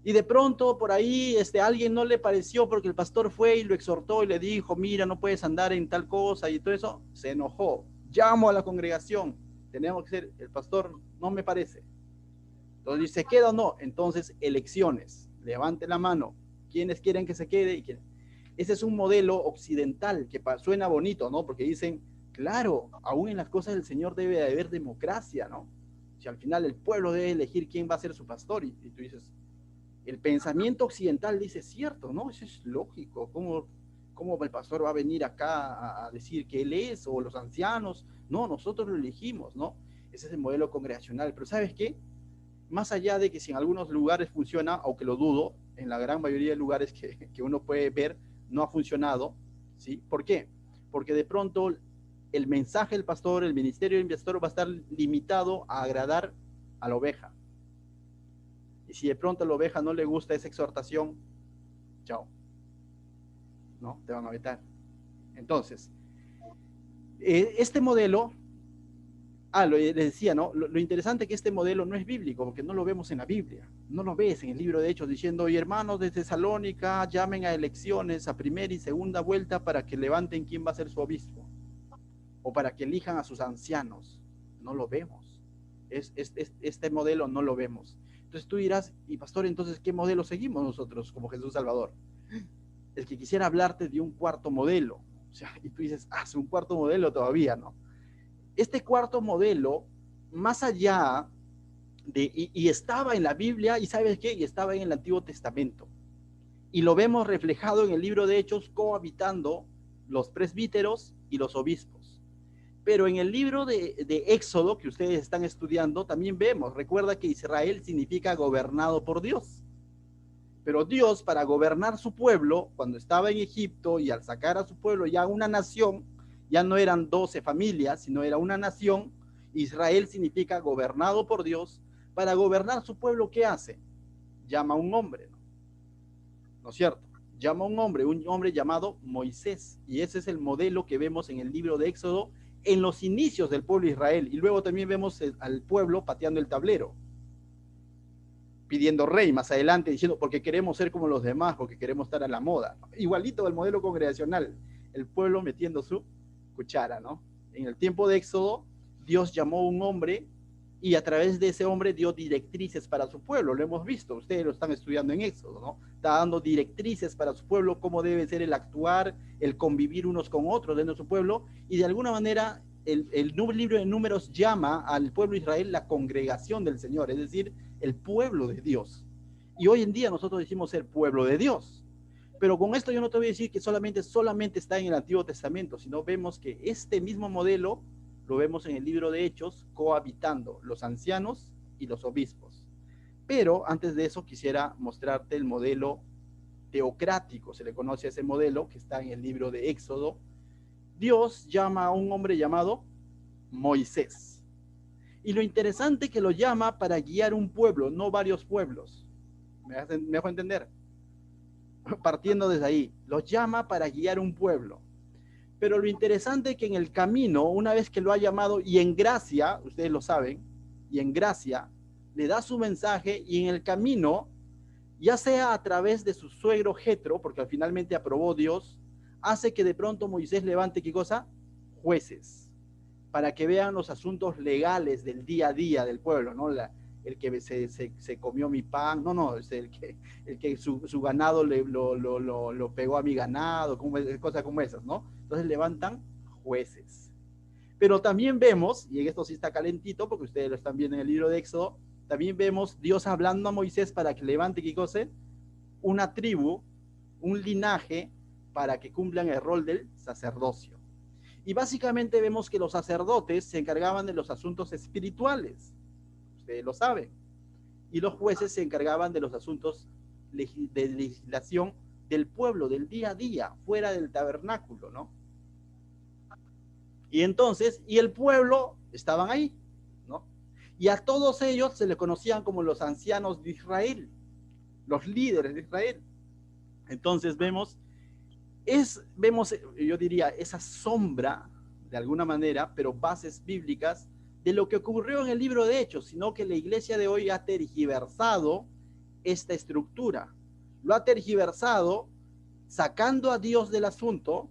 Y de pronto por ahí alguien no le pareció porque el pastor fue y lo exhortó y le dijo, mira, no puedes andar en tal cosa y todo eso. Se enojó. Llamo a la congregación. Tenemos que ser, el pastor no me parece. Entonces, ¿se queda o no? Entonces, elecciones. Levante la mano. ¿Quiénes quieren que se quede? Y quién. Ese es un modelo occidental que suena bonito, ¿no? Porque dicen, claro, aún en las cosas del Señor debe de haber democracia, ¿no? Si al final el pueblo debe elegir quién va a ser su pastor y tú dices, el pensamiento occidental dice, cierto, ¿no? Eso es lógico. ¿Cómo el pastor va a venir acá a decir que él es o los ancianos? No, nosotros lo elegimos, ¿no? Ese es el modelo congregacional. Pero ¿sabes qué? Más allá de que si en algunos lugares funciona, aunque lo dudo, en la gran mayoría de lugares que uno puede ver no ha funcionado, ¿sí? ¿Por qué? Porque de pronto el mensaje del pastor, el ministerio del pastor va a estar limitado a agradar a la oveja. Y si de pronto a la oveja no le gusta esa exhortación, chao, ¿no? Te van a vetar. Entonces, este modelo, les decía, ¿no? Lo interesante es que este modelo no es bíblico, porque no lo vemos en la Biblia. No lo ves en el libro de Hechos diciendo, y hermanos de Tesalónica, llamen a elecciones, a primera y segunda vuelta para que levanten quién va a ser su obispo, o para que elijan a sus ancianos. No lo vemos. Este modelo no lo vemos. Entonces tú dirás, y pastor, entonces, ¿qué modelo seguimos nosotros como Jesús Salvador? El que quisiera hablarte de un cuarto modelo. O sea, y tú dices, es un cuarto modelo todavía, ¿no? Este cuarto modelo, más allá y estaba en la Biblia, y ¿sabes qué? Y estaba en el Antiguo Testamento. Y lo vemos reflejado en el libro de Hechos, cohabitando los presbíteros y los obispos. Pero en el libro de Éxodo, que ustedes están estudiando, también vemos, recuerda que Israel significa gobernado por Dios. Pero Dios, para gobernar su pueblo, cuando estaba en Egipto y al sacar a su pueblo ya una nación, ya no eran 12 familias, sino era una nación. Israel significa gobernado por Dios. Para gobernar su pueblo, ¿qué hace? Llama a un hombre, ¿no es cierto? Llama a un hombre llamado Moisés. Y ese es el modelo que vemos en el libro de Éxodo en los inicios del pueblo de Israel. Y luego también vemos al pueblo pateando el tablero, pidiendo rey más adelante, diciendo, porque queremos ser como los demás, porque queremos estar a la moda. Igualito el modelo congregacional, el pueblo metiendo su cuchara, ¿no? En el tiempo de Éxodo, Dios llamó a un hombre y a través de ese hombre dio directrices para su pueblo. Lo hemos visto, ustedes lo están estudiando en Éxodo, ¿no? Está dando directrices para su pueblo, cómo debe ser el actuar, el convivir unos con otros dentro de su pueblo, y de alguna manera el libro de Números llama al pueblo de Israel la congregación del Señor, es decir, el pueblo de Dios. Y hoy en día nosotros decimos ser pueblo de Dios. Pero con esto yo no te voy a decir que solamente está en el Antiguo Testamento, sino vemos que este mismo modelo lo vemos en el libro de Hechos, cohabitando los ancianos y los obispos. Pero antes de eso quisiera mostrarte el modelo teocrático, se le conoce a ese modelo que está en el libro de Éxodo. Dios llama a un hombre llamado Moisés. Y lo interesante es que lo llama para guiar un pueblo, no varios pueblos. ¿Me dejo entender? Partiendo desde ahí, los llama para guiar un pueblo. Pero lo interesante es que en el camino, una vez que lo ha llamado, y en gracia, ustedes lo saben, y en gracia, le da su mensaje, y en el camino, ya sea a través de su suegro Jetro, porque finalmente aprobó Dios, hace que de pronto Moisés levante, ¿qué cosa? Jueces, para que vean los asuntos legales del día a día del pueblo, ¿no? El que se comió mi pan, no, es el que su ganado lo pegó a mi ganado, cosas como esas, ¿no? Entonces levantan jueces. Pero también vemos, y en esto sí está calentito, porque ustedes lo están viendo en el libro de Éxodo, también vemos Dios hablando a Moisés para que levante, ¿qué cosa? Una tribu, un linaje, para que cumplan el rol del sacerdocio. Y básicamente vemos que los sacerdotes se encargaban de los asuntos espirituales, ustedes lo saben, y los jueces se encargaban de los asuntos de legislación del pueblo, del día a día, fuera del tabernáculo, ¿no? Y entonces, y el pueblo estaban ahí, ¿no? Y a todos ellos se les conocían como los ancianos de Israel, los líderes de Israel. Entonces vemos, yo diría, esa sombra, de alguna manera, pero bases bíblicas, de lo que ocurrió en el libro de Hechos, sino que la iglesia de hoy ha tergiversado esta estructura. Lo ha tergiversado sacando a Dios del asunto,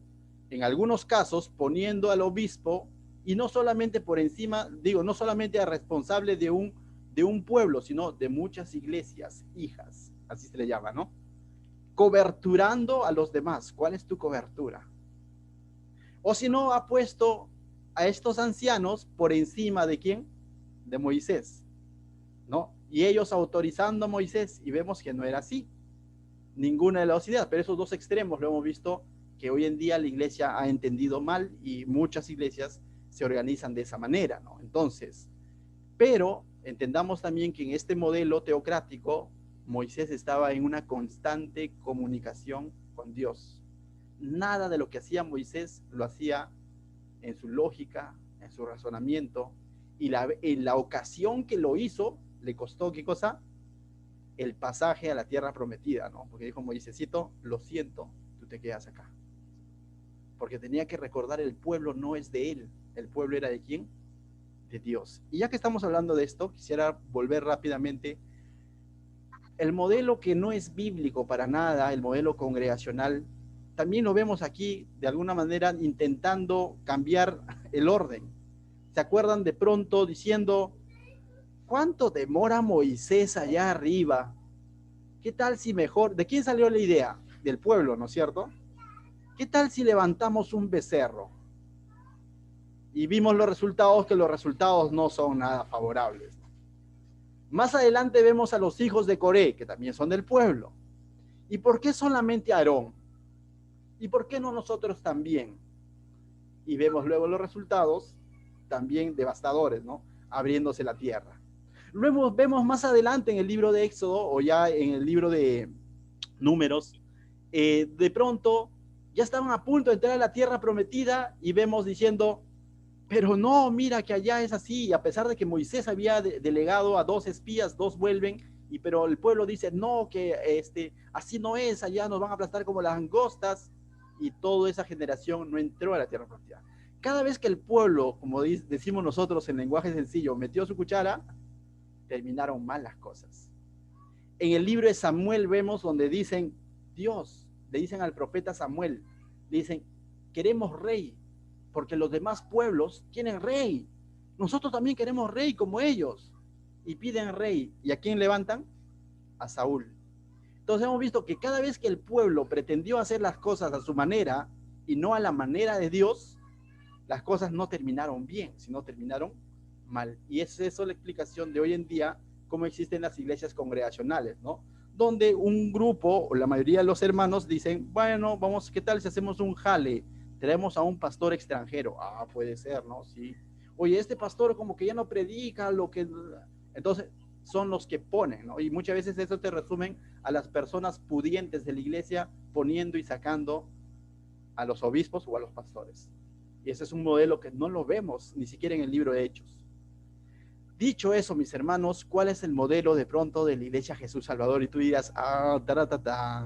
en algunos casos poniendo al obispo, y no solamente por encima, digo, no solamente a responsable de un pueblo, sino de muchas iglesias, hijas, así se le llama, ¿no? Coberturando a los demás. ¿Cuál es tu cobertura? O si no, ha puesto a estos ancianos por encima de ¿quién? De Moisés, ¿no? Y ellos autorizando a Moisés, y vemos que no era así, ninguna de las dos ideas, pero esos dos extremos lo hemos visto que hoy en día la iglesia ha entendido mal y muchas iglesias se organizan de esa manera, ¿no? Entonces, pero entendamos también que en este modelo teocrático, Moisés estaba en una constante comunicación con Dios. Nada de lo que hacía Moisés lo hacía en su lógica, en su razonamiento, y en la ocasión que lo hizo, le costó, ¿qué cosa? El pasaje a la tierra prometida, ¿no? Porque dijo Moisésito, lo siento, tú te quedas acá. Porque tenía que recordar, el pueblo no es de él, el pueblo era de ¿quién? De Dios. Y ya que estamos hablando de esto, quisiera volver rápidamente. El modelo que no es bíblico para nada, el modelo congregacional, también lo vemos aquí de alguna manera intentando cambiar el orden. ¿Se acuerdan de pronto diciendo, cuánto demora Moisés allá arriba? ¿Qué tal si mejor, de quién salió la idea? Del pueblo, ¿no es cierto? ¿Qué tal si levantamos un becerro? Y vimos los resultados, que los resultados no son nada favorables. Más adelante vemos a los hijos de Coré, que también son del pueblo. ¿Y por qué solamente Aarón? ¿Y por qué no nosotros también? Y vemos luego los resultados, también devastadores, ¿no? Abriéndose la tierra. Luego vemos más adelante en el libro de Éxodo, o ya en el libro de Números, de pronto ya estaban a punto de entrar a la tierra prometida y vemos diciendo, pero no, mira que allá es así, a pesar de que Moisés había delegado a 2 espías, 2 vuelven, pero el pueblo dice, no, que así no es, allá nos van a aplastar como las langostas, y toda esa generación no entró a la tierra prometida. Cada vez que el pueblo, como decimos nosotros en lenguaje sencillo, metió su cuchara, terminaron mal las cosas. En el libro de Samuel vemos donde dicen, Dios, le dicen al profeta Samuel, le dicen, queremos rey, porque los demás pueblos tienen rey. Nosotros también queremos rey como ellos. Y piden rey. ¿Y a quién levantan? A Saúl. Entonces hemos visto que cada vez que el pueblo pretendió hacer las cosas a su manera y no a la manera de Dios, las cosas no terminaron bien, sino terminaron mal. Y es eso la explicación de hoy en día, cómo existen las iglesias congregacionales, ¿no? Donde un grupo, o la mayoría de los hermanos, dicen, bueno, vamos, ¿qué tal si hacemos un jale? Traemos a un pastor extranjero. Ah, puede ser, ¿no? Sí. Oye, este pastor como que ya no predica lo que... Entonces, son los que ponen, ¿no? Y muchas veces eso te resumen a las personas pudientes de la iglesia poniendo y sacando a los obispos o a los pastores. Y ese es un modelo que no lo vemos ni siquiera en el libro de Hechos. Dicho eso, mis hermanos, ¿cuál es el modelo de pronto de la Iglesia Jesús Salvador? Y tú dirás,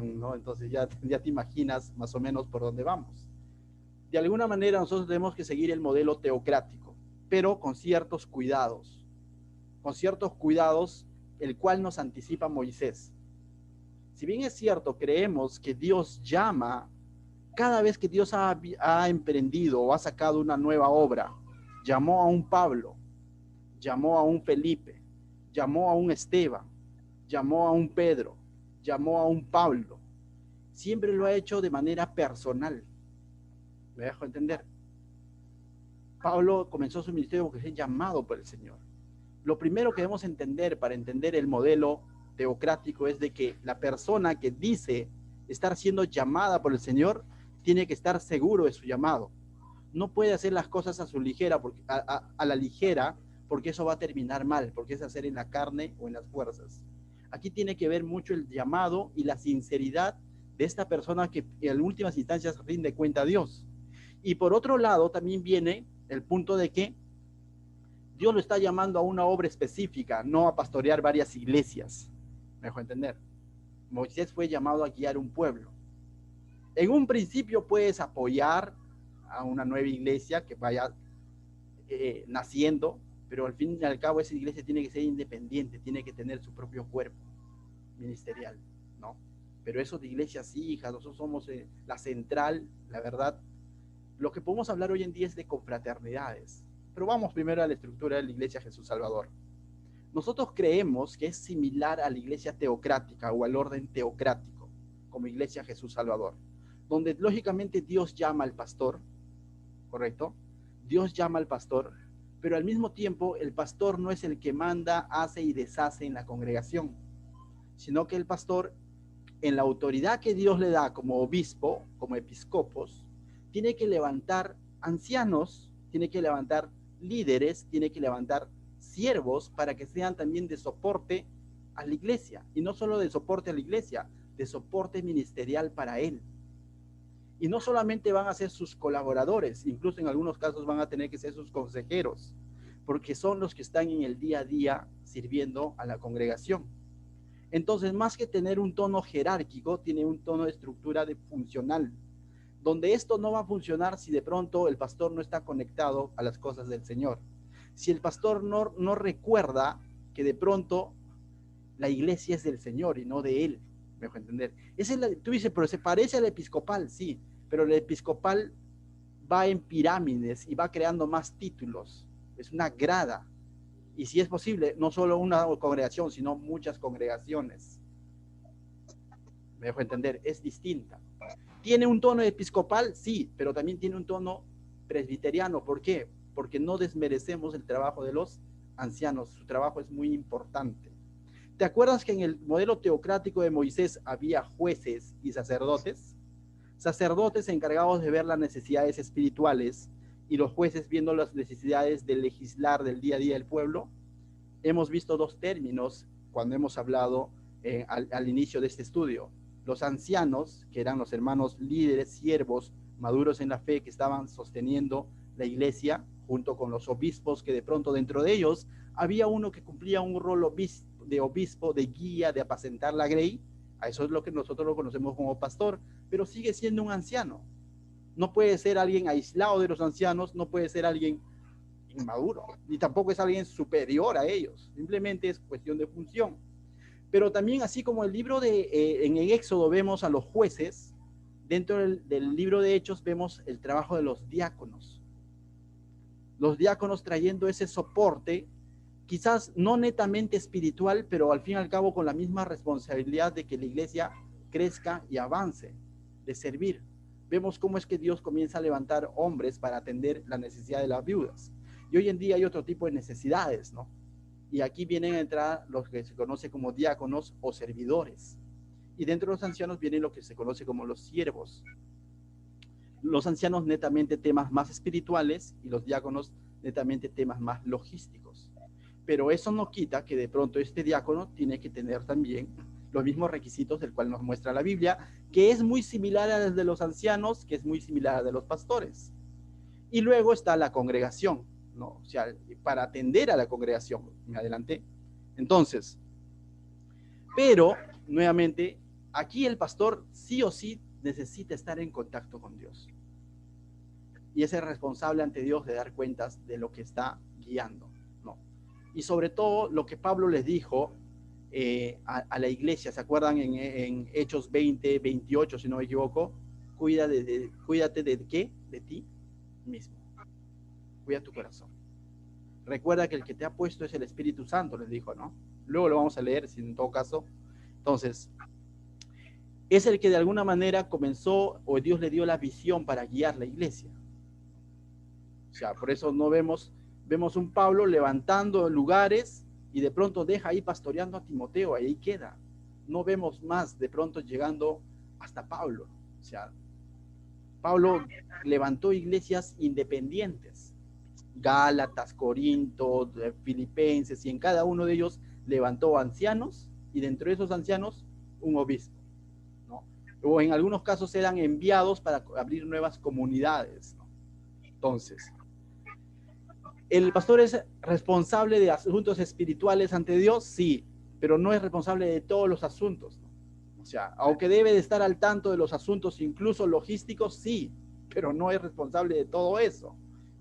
¿no? Entonces ya te imaginas más o menos por dónde vamos. De alguna manera nosotros tenemos que seguir el modelo teocrático, pero con ciertos cuidados, el cual nos anticipa Moisés. Si bien es cierto, creemos que Dios llama, cada vez que Dios ha emprendido o ha sacado una nueva obra, llamó a un Pablo, llamó a un Felipe, llamó a un Esteban, llamó a un Pedro, llamó a un Pablo. Siempre lo ha hecho de manera personal. ¿Me dejo entender? Pablo comenzó su ministerio porque fue llamado por el Señor. Lo primero que debemos entender para entender el modelo teocrático es de que la persona que dice estar siendo llamada por el Señor tiene que estar seguro de su llamado. No puede hacer las cosas a su ligera, porque, a la ligera, porque eso va a terminar mal, porque es hacer en la carne o en las fuerzas. Aquí tiene que ver mucho el llamado y la sinceridad de esta persona que en últimas instancias rinde cuenta a Dios. Y por otro lado también viene el punto de que Dios lo está llamando a una obra específica, no a pastorear varias iglesias. ¿Me dejo entender? Moisés fue llamado a guiar un pueblo. En un principio puedes apoyar a una nueva iglesia que vaya naciendo, pero al fin y al cabo esa iglesia tiene que ser independiente, tiene que tener su propio cuerpo ministerial, ¿no? Pero eso de iglesias hijas, nosotros somos la central, la verdad. Lo que podemos hablar hoy en día es de confraternidades. Pero vamos primero a la estructura de la Iglesia Jesús Salvador. Nosotros creemos que es similar a la Iglesia teocrática o al orden teocrático, como Iglesia Jesús Salvador, donde lógicamente Dios llama al pastor, ¿correcto? Dios llama al pastor, pero al mismo tiempo el pastor no es el que manda, hace y deshace en la congregación, sino que el pastor, en la autoridad que Dios le da como obispo, como episcopos, tiene que levantar ancianos, tiene que levantar líderes, tiene que levantar siervos para que sean también de soporte a la iglesia. Y no solo de soporte a la iglesia, de soporte ministerial para él. Y no solamente van a ser sus colaboradores, incluso en algunos casos van a tener que ser sus consejeros, porque son los que están en el día a día sirviendo a la congregación. Entonces, más que tener un tono jerárquico, tiene un tono de estructura de funcional, donde esto no va a funcionar si de pronto el pastor no está conectado a las cosas del Señor. Si el pastor no recuerda que de pronto la iglesia es del Señor y no de él, me dejo entender. Tú dices, pero se parece al episcopal, sí, pero el episcopal va en pirámides y va creando más títulos, es una grada. Y si es posible, no solo una congregación, sino muchas congregaciones. Me dejo entender, es distinta. ¿Tiene un tono episcopal? Sí, pero también tiene un tono presbiteriano. ¿Por qué? Porque no desmerecemos el trabajo de los ancianos. Su trabajo es muy importante. ¿Te acuerdas que en el modelo teocrático de Moisés había jueces y sacerdotes? Sacerdotes encargados de ver las necesidades espirituales y los jueces viendo las necesidades de legislar del día a día del pueblo. Hemos visto dos términos cuando hemos hablado al inicio de este estudio. Los ancianos, que eran los hermanos líderes, siervos, maduros en la fe, que estaban sosteniendo la iglesia, junto con los obispos, que de pronto dentro de ellos había uno que cumplía un rol de obispo, de guía, de apacentar la grey. A eso es lo que nosotros lo conocemos como pastor, pero sigue siendo un anciano. No puede ser alguien aislado de los ancianos, no puede ser alguien inmaduro, ni tampoco es alguien superior a ellos, simplemente es cuestión de función. Pero también, así como el libro en el Éxodo vemos a los jueces, dentro del libro de Hechos vemos el trabajo de los diáconos. Los diáconos trayendo ese soporte, quizás no netamente espiritual, pero al fin y al cabo con la misma responsabilidad de que la iglesia crezca y avance, de servir. Vemos cómo es que Dios comienza a levantar hombres para atender la necesidad de las viudas. Y hoy en día hay otro tipo de necesidades, ¿no? Y aquí vienen a entrar los que se conoce como diáconos o servidores. Y dentro de los ancianos vienen lo que se conoce como los siervos. Los ancianos netamente temas más espirituales y los diáconos netamente temas más logísticos. Pero eso no quita que de pronto este diácono tiene que tener también los mismos requisitos del cual nos muestra la Biblia, que es muy similar a los de los ancianos, que es muy similar a de los pastores. Y luego está la congregación, ¿no? O sea, para atender a la congregación. Me adelanté. Entonces, pero, nuevamente, aquí el pastor sí o sí necesita estar en contacto con Dios. Y es el responsable ante Dios de dar cuentas de lo que está guiando, ¿no? Y sobre todo lo que Pablo les dijo a la iglesia, ¿se acuerdan en Hechos 20, 28, si no me equivoco? Cuídate de ¿qué? De ti mismo. Cuida tu corazón. Recuerda que el que te ha puesto es el Espíritu Santo, les dijo, ¿no? Luego lo vamos a leer, si en todo caso. Entonces, es el que de alguna manera comenzó, o Dios le dio la visión para guiar la iglesia. O sea, por eso no vemos un Pablo levantando lugares y de pronto deja ahí pastoreando a Timoteo, ahí queda. No vemos más de pronto llegando hasta Pablo. O sea, Pablo levantó iglesias independientes, Gálatas, Corinto, Filipenses, y en cada uno de ellos levantó ancianos, y dentro de esos ancianos un obispo, ¿no? O en algunos casos eran enviados para abrir nuevas comunidades, ¿no? Entonces, ¿el pastor es responsable de asuntos espirituales ante Dios? Sí, pero no es responsable de todos los asuntos, ¿no? O sea, aunque debe de estar al tanto de los asuntos, incluso logísticos, sí, pero no es responsable de todo eso.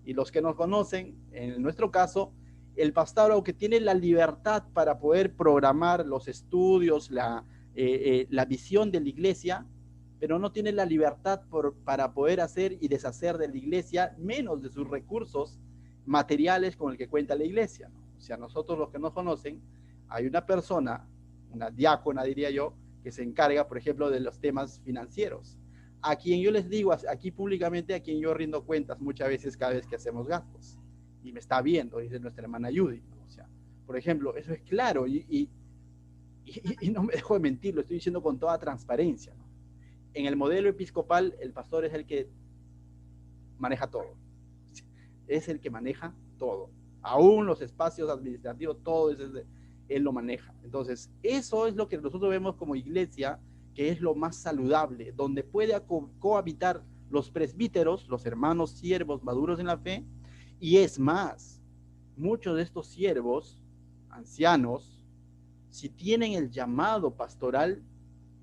Y los que nos conocen, en nuestro caso, el pastor, aunque tiene la libertad para poder programar los estudios, la visión de la iglesia, pero no tiene la libertad para poder hacer y deshacer de la iglesia, menos de sus recursos materiales con el que cuenta la iglesia, ¿no? O sea, nosotros los que nos conocen, hay una persona, una diácona diría yo, que se encarga, por ejemplo, de los temas financieros, a quien yo les digo aquí públicamente, a quien yo rindo cuentas muchas veces cada vez que hacemos gastos, y me está viendo, dice nuestra hermana Judy, ¿no? O sea, por ejemplo, eso es claro, y no me dejo de mentir, lo estoy diciendo con toda transparencia, ¿no? En el modelo episcopal, el pastor es el que maneja todo, es el que maneja todo, aún los espacios administrativos, todo es él lo maneja. Entonces, eso es lo que nosotros vemos como iglesia, que es lo más saludable, donde puede cohabitar los presbíteros, los hermanos siervos maduros en la fe, y es más, muchos de estos siervos, ancianos, si tienen el llamado pastoral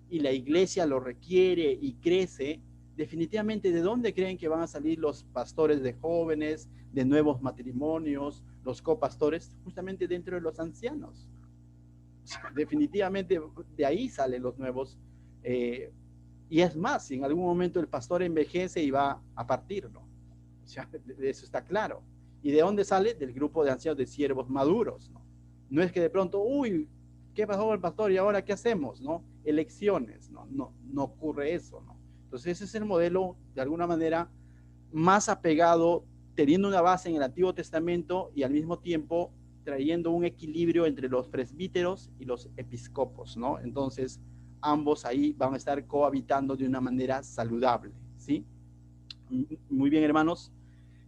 y la iglesia lo requiere y crece, definitivamente, ¿de dónde creen que van a salir los pastores de jóvenes, de nuevos matrimonios, los copastores? Justamente dentro de los ancianos. O sea, definitivamente de ahí salen los nuevos. Y es más, si en algún momento el pastor envejece y va a partir, ¿no? O sea, eso está claro. ¿Y de dónde sale? Del grupo de ancianos, de siervos maduros, ¿no? No es que de pronto, uy, ¿qué pasó con el pastor? ¿Y ahora qué hacemos? ¿No? Elecciones, no ocurre eso, ¿no? Entonces ese es el modelo, de alguna manera, más apegado, teniendo una base en el Antiguo Testamento y al mismo tiempo trayendo un equilibrio entre los presbíteros y los episcopos, ¿no? Entonces, ambos ahí van a estar cohabitando de una manera saludable, ¿sí? Muy bien, hermanos.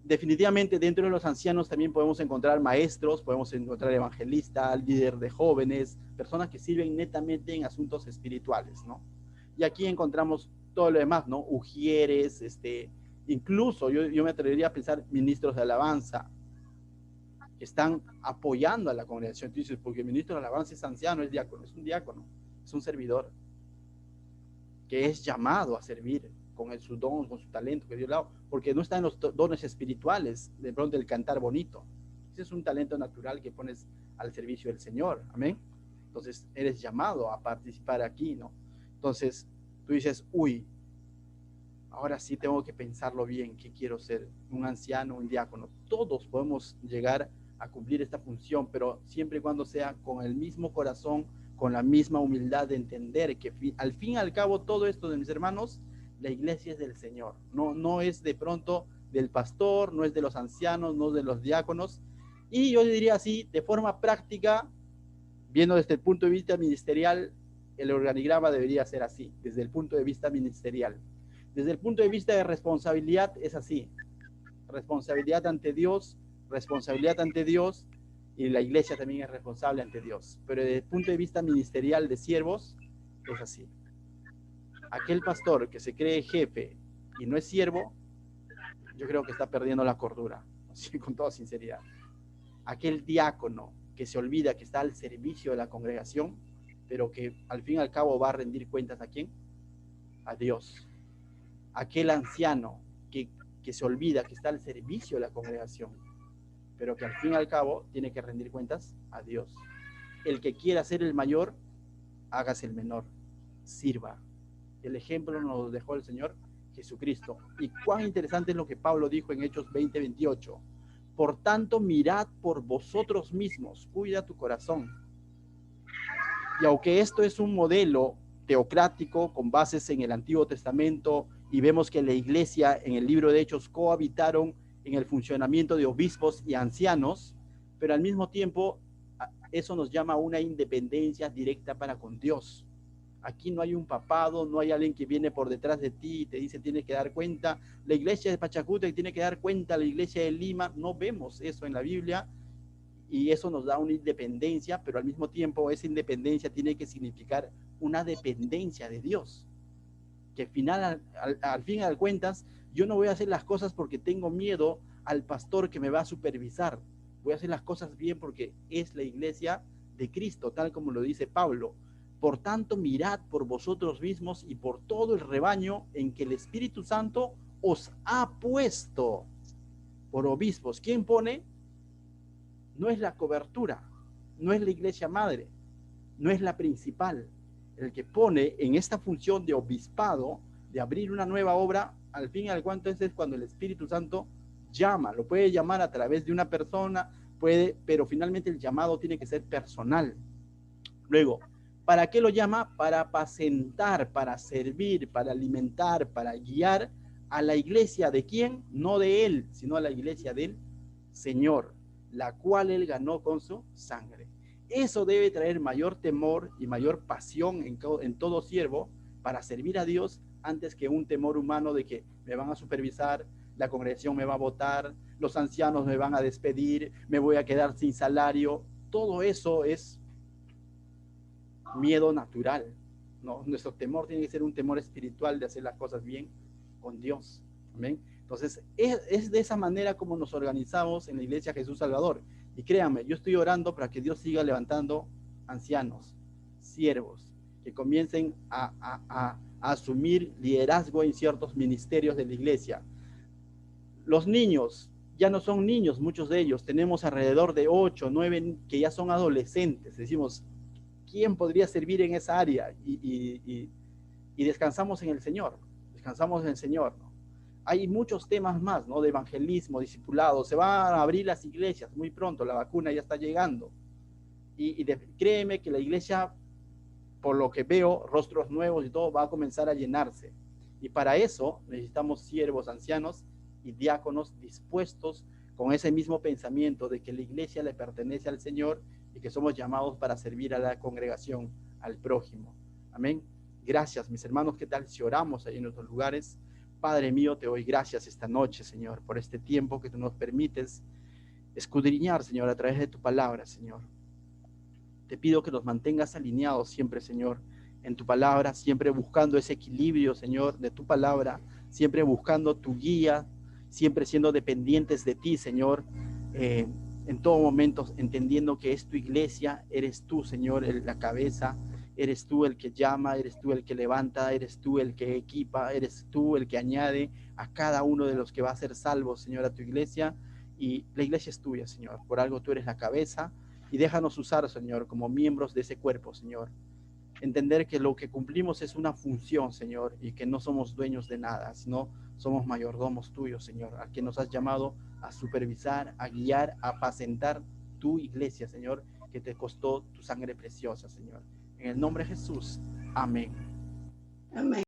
Definitivamente dentro de los ancianos también podemos encontrar maestros, podemos encontrar evangelistas, líderes de jóvenes, personas que sirven netamente en asuntos espirituales, ¿no? Y aquí encontramos todo lo demás, ¿no? Ujieres, incluso yo me atrevería a pensar ministros de alabanza, que están apoyando a la congregación. Tú dices, porque el ministro de alabanza es anciano, es diácono, es un diácono, es un servidor, que es llamado a servir con su don, con su talento que Dios le ha dado, porque no está en los dones espirituales, de pronto el cantar bonito. Ese es un talento natural que pones al servicio del Señor, amén. Entonces eres llamado a participar aquí, ¿no? Entonces tú dices, uy, ahora sí tengo que pensarlo bien, ¿qué quiero ser? ¿Un anciano, un diácono? Todos podemos llegar a cumplir esta función, pero siempre y cuando sea con el mismo corazón, con la misma humildad de entender que al fin y al cabo todo esto, de mis hermanos, la iglesia es del Señor, no es de pronto del pastor, no es de los ancianos, no es de los diáconos. Y yo diría así, de forma práctica, viendo desde el punto de vista ministerial, el organigrama debería ser así, desde el punto de vista ministerial. Desde el punto de vista de responsabilidad es así, responsabilidad ante Dios, y la iglesia también es responsable ante Dios. Pero desde el punto de vista ministerial de siervos es así. Aquel pastor que se cree jefe y no es siervo, yo creo que está perdiendo la cordura, así, con toda sinceridad. Aquel diácono que se olvida que está al servicio de la congregación, pero que al fin y al cabo va a rendir cuentas ¿a quién? A Dios. Aquel anciano que se olvida que está al servicio de la congregación, pero que al fin y al cabo tiene que rendir cuentas a Dios. El que quiera ser el mayor, hágase el menor, sirva. El ejemplo nos lo dejó el Señor Jesucristo. Y cuán interesante es lo que Pablo dijo en Hechos 20:28. Por tanto, mirad por vosotros mismos, cuida tu corazón. Y aunque esto es un modelo teocrático con bases en el Antiguo Testamento, y vemos que la iglesia en el libro de Hechos cohabitaron en el funcionamiento de obispos y ancianos, pero al mismo tiempo eso nos llama a una independencia directa para con Dios. Aquí no hay un papado, no hay alguien que viene por detrás de ti y te dice tienes que dar cuenta. La iglesia de Pachacútec tiene que dar cuenta, la iglesia de Lima. No vemos eso en la Biblia y eso nos da una independencia, pero al mismo tiempo esa independencia tiene que significar una dependencia de Dios. Que al fin y al cuentas, yo no voy a hacer las cosas porque tengo miedo al pastor que me va a supervisar. Voy a hacer las cosas bien porque es la iglesia de Cristo, tal como lo dice Pablo. Por tanto, mirad por vosotros mismos y por todo el rebaño en que el Espíritu Santo os ha puesto por obispos. ¿Quién pone? No es la cobertura, no es la iglesia madre, no es la principal. El que pone en esta función de obispado, de abrir una nueva obra, al fin y al cuanto es cuando el Espíritu Santo llama. Lo puede llamar a través de una persona, pero finalmente el llamado tiene que ser personal. Luego, ¿para qué lo llama? Para apacentar, para servir, para alimentar, para guiar a la iglesia. ¿De quién? No de él, sino a la iglesia del Señor, la cual él ganó con su sangre. Eso debe traer mayor temor y mayor pasión en todo siervo para servir a Dios antes que un temor humano de que me van a supervisar, la congregación me va a votar, los ancianos me van a despedir, me voy a quedar sin salario. Todo eso es miedo natural, ¿no? Nuestro temor tiene que ser un temor espiritual de hacer las cosas bien con Dios. ¿Amén? Entonces, es de esa manera como nos organizamos en la Iglesia Jesús Salvador. Y créanme, yo estoy orando para que Dios siga levantando ancianos, siervos, que comiencen a asumir liderazgo en ciertos ministerios de la Iglesia. Los niños ya no son niños, muchos de ellos. Tenemos alrededor de 8, 9 que ya son adolescentes. Decimos, ¿quién podría servir en esa área? Y descansamos en el Señor, descansamos en el Señor, ¿no? Hay muchos temas más, ¿no? De evangelismo, discipulado. Se van a abrir las iglesias muy pronto, la vacuna ya está llegando. Créeme que la iglesia, por lo que veo, rostros nuevos y todo, va a comenzar a llenarse. Y para eso necesitamos siervos ancianos y diáconos dispuestos con ese mismo pensamiento de que la iglesia le pertenece al Señor y que somos llamados para servir a la congregación, al prójimo. Amén. Gracias, mis hermanos. ¿Qué tal si oramos ahí en nuestros lugares? Padre mío, te doy gracias esta noche, Señor, por este tiempo que tú nos permites escudriñar, Señor, a través de tu palabra, Señor. Te pido que nos mantengas alineados siempre, Señor, en tu palabra, siempre buscando ese equilibrio, Señor, de tu palabra, siempre buscando tu guía, siempre siendo dependientes de ti, Señor, en todo momento entendiendo que es tu iglesia, eres tú, Señor, la cabeza, eres tú el que llama, eres tú el que levanta, eres tú el que equipa, eres tú el que añade a cada uno de los que va a ser salvo, Señor, a tu iglesia. Y la iglesia es tuya, Señor, por algo tú eres la cabeza, y déjanos usar, Señor, como miembros de ese cuerpo, Señor. Entender que lo que cumplimos es una función, Señor, y que no somos dueños de nada, sino somos mayordomos tuyos, Señor, a quien nos has llamado a supervisar, a guiar, a apacentar tu iglesia, Señor, que te costó tu sangre preciosa, Señor. En el nombre de Jesús, amén. Amén.